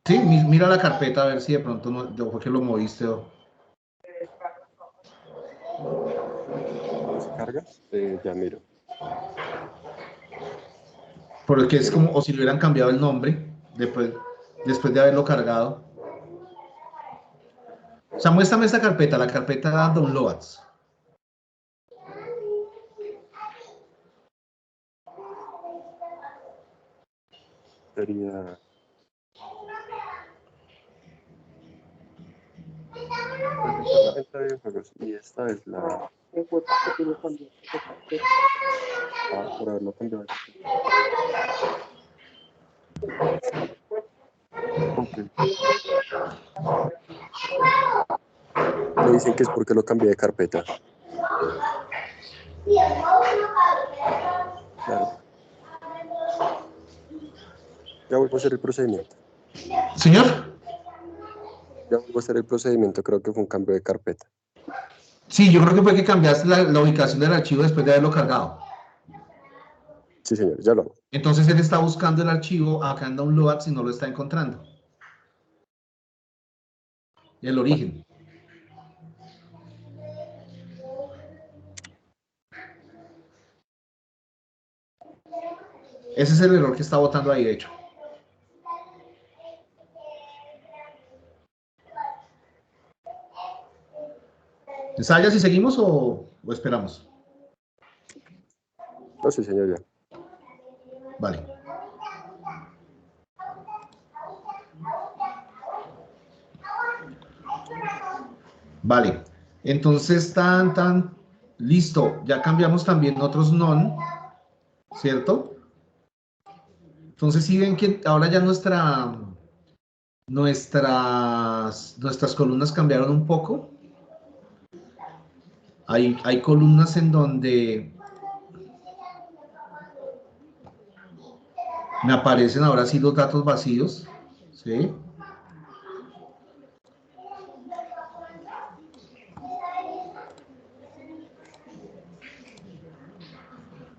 Sí, mira la carpeta a ver si de pronto no fue que lo moviste o... Descarga. Ya miro. Porque es como, o si le hubieran cambiado el nombre después de haberlo cargado. O sea, muéstrame esta carpeta, la carpeta Downloads. Sería... Y esta es la... por haberlo cambiado. Okay. Me dicen que es porque lo cambié de carpeta. Claro. Ya vuelvo a hacer el procedimiento. Señor. Ya vuelvo a hacer el procedimiento, creo que fue un cambio de carpeta. Sí, yo creo que fue que cambiaste la ubicación del archivo después de haberlo cargado. Sí, señor, ya lo hago. Entonces él está buscando el archivo acá en Downloads y no lo está encontrando. El origen. Ese es el error que está botando ahí, de hecho. ¿Ensayas y seguimos o esperamos? No, sí, señor, ya. Vale. Vale. Entonces, listo. Ya cambiamos también otros non, ¿cierto? Entonces, si ven que ahora ya nuestras columnas cambiaron un poco. Hay columnas en donde me aparecen ahora sí los datos vacíos, ¿sí?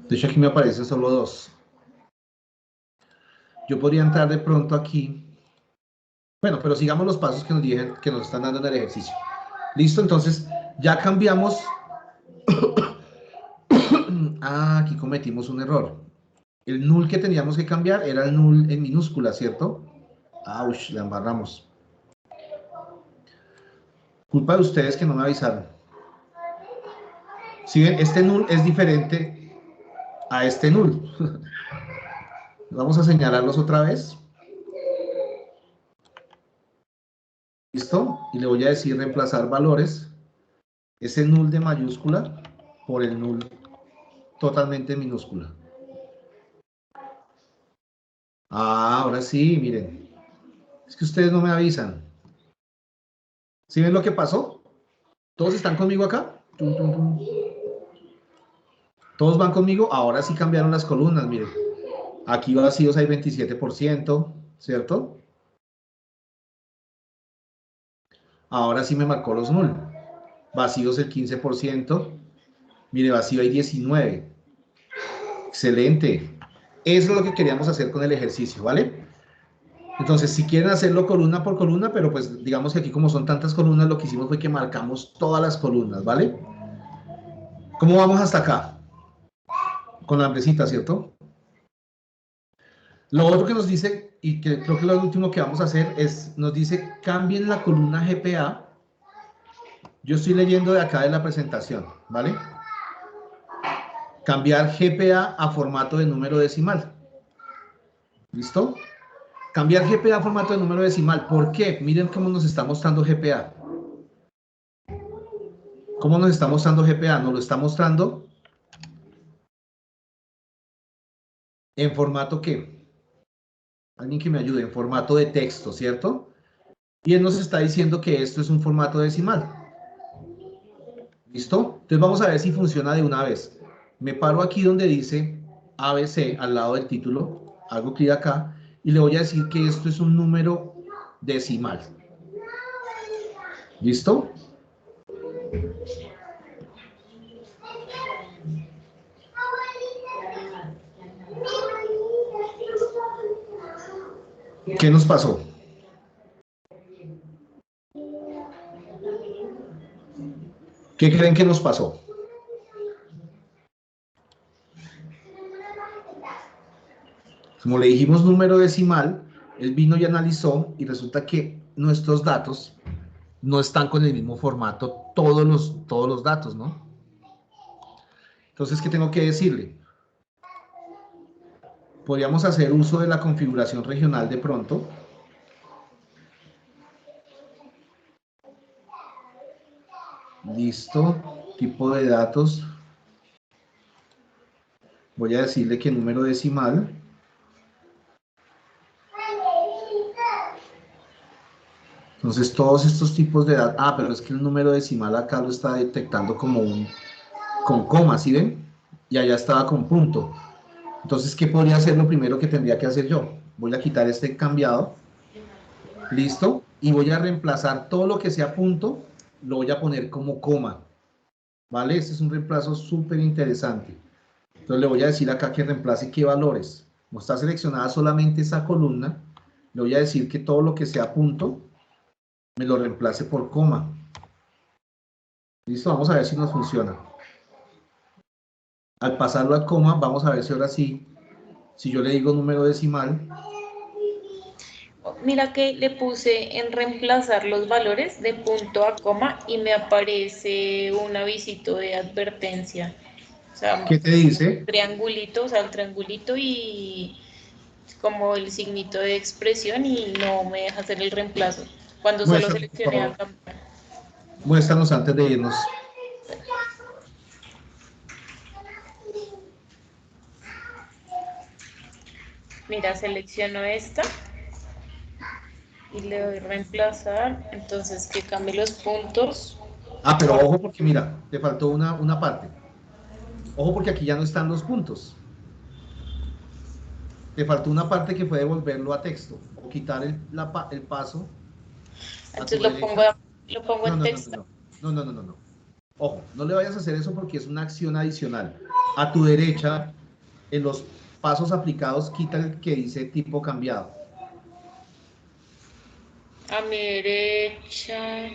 De hecho, aquí me aparecen solo dos. Yo podría entrar de pronto aquí. Bueno, pero sigamos los pasos que nos están dando en el ejercicio. Listo, entonces ya cambiamos. Aquí cometimos un error. El null que teníamos que cambiar era el null en minúscula, ¿cierto? ¡Auch! La embarramos. Culpa de ustedes que no me avisaron. Si ven, este null es diferente a este null. Vamos a señalarlos otra vez. ¿Listo? Y le voy a decir reemplazar valores. Ese null de mayúscula por el null totalmente minúscula. Ahora sí, miren. Es que ustedes no me avisan. ¿Sí ven lo que pasó? ¿Todos están conmigo acá? ¿Todos van conmigo? Ahora sí cambiaron las columnas, miren. Aquí vacíos hay 27%, ¿cierto? Ahora sí me marcó los null. Vacíos el 15%. Mire, vacío hay 19. Excelente. Eso es lo que queríamos hacer con el ejercicio, ¿vale? Entonces, si quieren hacerlo columna por columna, pero pues digamos que aquí como son tantas columnas, lo que hicimos fue que marcamos todas las columnas, ¿vale? ¿Cómo vamos hasta acá? Con la hambrecita, ¿cierto? Lo otro que nos dice, y que creo que lo último que vamos a hacer es, nos dice, cambien la columna GPA. Yo estoy leyendo de acá de la presentación, ¿vale? Cambiar GPA a formato de número decimal. ¿Listo? Cambiar GPA a formato de número decimal. ¿Por qué? Miren cómo nos está mostrando GPA. ¿Cómo nos está mostrando GPA? Nos lo está mostrando en formato ¿qué? Alguien que me ayude, en formato de texto, ¿cierto? Y él nos está diciendo que esto es un formato decimal. ¿Listo? Entonces vamos a ver si funciona de una vez. Me paro aquí donde dice ABC, al lado del título, hago clic acá, y le voy a decir que esto es un número decimal. ¿Listo? ¿Qué nos pasó? ¿Qué creen que nos pasó? Como le dijimos número decimal, él vino y analizó y resulta que nuestros datos no están con el mismo formato todos los datos, ¿no? Entonces, ¿qué tengo que decirle? Podríamos hacer uso de la configuración regional de pronto. Listo, tipo de datos. Voy a decirle que número decimal. Entonces, todos estos tipos de datos. Ah, pero es que el número decimal acá lo está detectando como con coma, ¿sí ven? Y allá estaba con punto. Entonces, ¿qué podría hacer lo primero que tendría que hacer yo? Voy a quitar este cambiado. Listo. Y voy a reemplazar todo lo que sea punto, lo voy a poner como coma. ¿Vale? Este es un reemplazo súper interesante. Entonces le voy a decir acá que reemplace qué valores. Como está seleccionada solamente esa columna, le voy a decir que todo lo que sea punto, me lo reemplace por coma. Listo, vamos a ver si nos funciona. Al pasarlo a coma, vamos a ver si ahora sí, si yo le digo número decimal. Mira que le puse en reemplazar los valores de punto a coma y me aparece un avisito de advertencia. O sea, ¿Qué te dice? triangulito, o sea, el triangulito y como el signito de expresión y no me deja hacer el reemplazo. Cuando solo Muéstranos, por seleccioné favor. acá. Muéstranos antes de irnos. Mira, selecciono esta y le doy reemplazar, entonces que cambie los puntos. Ah, pero ojo porque mira, te faltó una parte. Ojo porque aquí ya no están los puntos. Te faltó una parte que fue devolverlo a texto o quitar el paso. Entonces lo pongo en texto. No. Ojo, no le vayas a hacer eso porque es una acción adicional. A tu derecha, en los pasos aplicados, quita el que dice tipo cambiado. A mi derecha.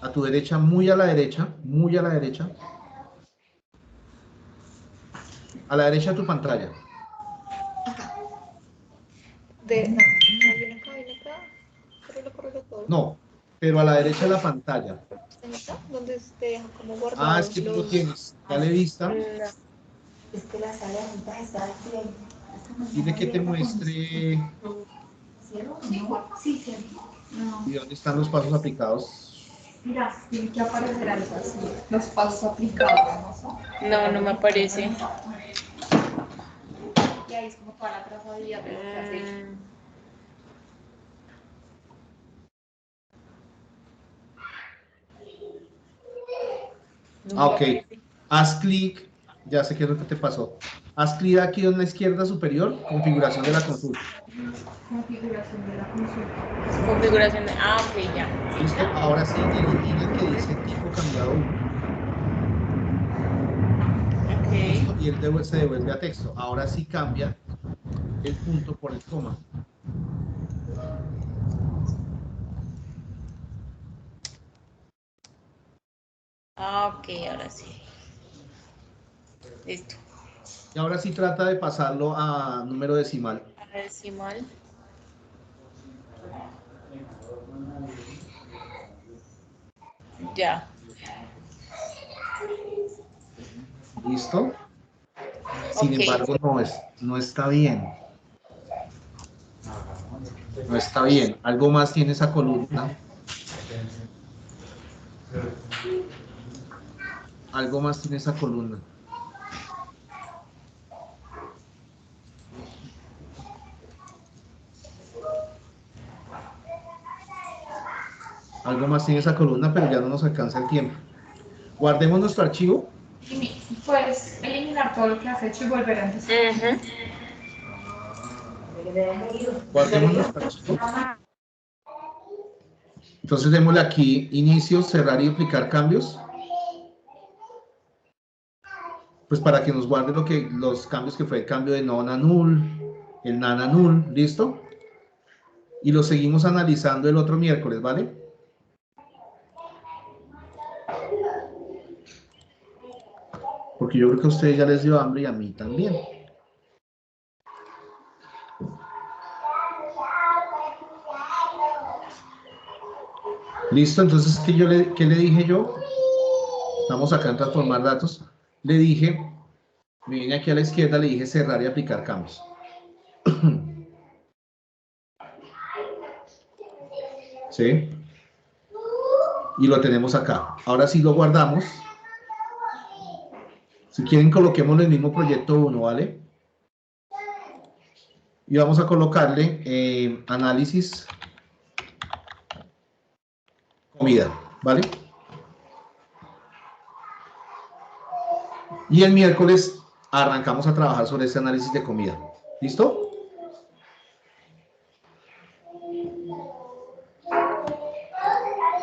A tu derecha, muy a la derecha, muy a la derecha. A la derecha de tu pantalla. No, pero a la derecha de la pantalla. Donde te deja como guardado. Ah, es que tú lo tienes. Dale vista. Es que la sala de juntas está al frente. Dile que te muestre. Sí, cierto. ¿Y dónde están los pasos aplicados? Mira, tiene que aparecer algo así. Los pasos aplicados, ¿no? No me aparece. Y ahí es como toda la trazabilidad de lo que has hecho. Ah, ok. Haz clic. Ya sé qué es lo que te pasó. Haz clic aquí en la izquierda superior, configuración de la consulta. Configuración de la consulta. Configuración de... Ah, ok, ya. ¿Listo? Ahora sí, elimina el que dice tipo cambiado 1. Ok. Y él se devuelve a texto. Ahora sí cambia el punto por el coma. Ah, ok, ahora sí. Listo. Y ahora sí trata de pasarlo a número decimal. A decimal. Ya. ¿Listo? Sin Ok. embargo, no está bien. No está bien. Algo más tiene esa columna. Algo más tiene esa columna. Algo más tiene esa columna, pero ya no nos alcanza el tiempo. Guardemos nuestro archivo. Puedes eliminar todo lo que has hecho y volver a empezar. Guardemos nuestro archivo. Entonces démosle aquí inicio, cerrar y aplicar cambios. Pues para que nos guarde los cambios que fue el cambio de non a null, el nan a null, ¿listo? Y lo seguimos analizando el otro miércoles, ¿vale? Porque yo creo que a ustedes ya les dio hambre y a mí también. Listo, entonces, ¿qué le dije yo? Estamos acá en transformar datos. Le dije, me vine aquí a la izquierda, le dije cerrar y aplicar cambios. ¿Sí? Y lo tenemos acá. Ahora sí lo guardamos. Si quieren, coloquemos el mismo proyecto 1, ¿vale? Y vamos a colocarle análisis comida, ¿vale? Y el miércoles arrancamos a trabajar sobre ese análisis de comida. ¿Listo?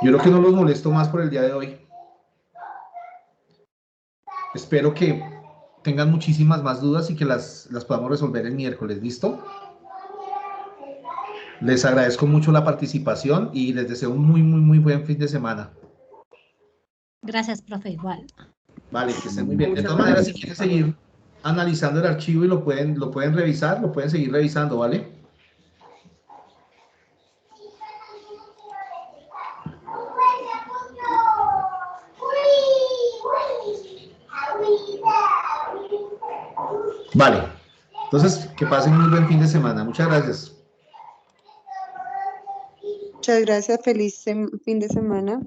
Yo creo que no los molesto más por el día de hoy. Espero que tengan muchísimas más dudas y que las podamos resolver el miércoles. ¿Listo? Les agradezco mucho la participación y les deseo un muy buen fin de semana. Gracias, profe, igual. Vale, que estén muy bien. De todas maneras, si quieren seguir analizando el archivo y lo pueden revisar, lo pueden seguir revisando, ¿vale? Vale. Entonces, que pasen un muy buen fin de semana. Muchas gracias. Muchas gracias, feliz fin de semana.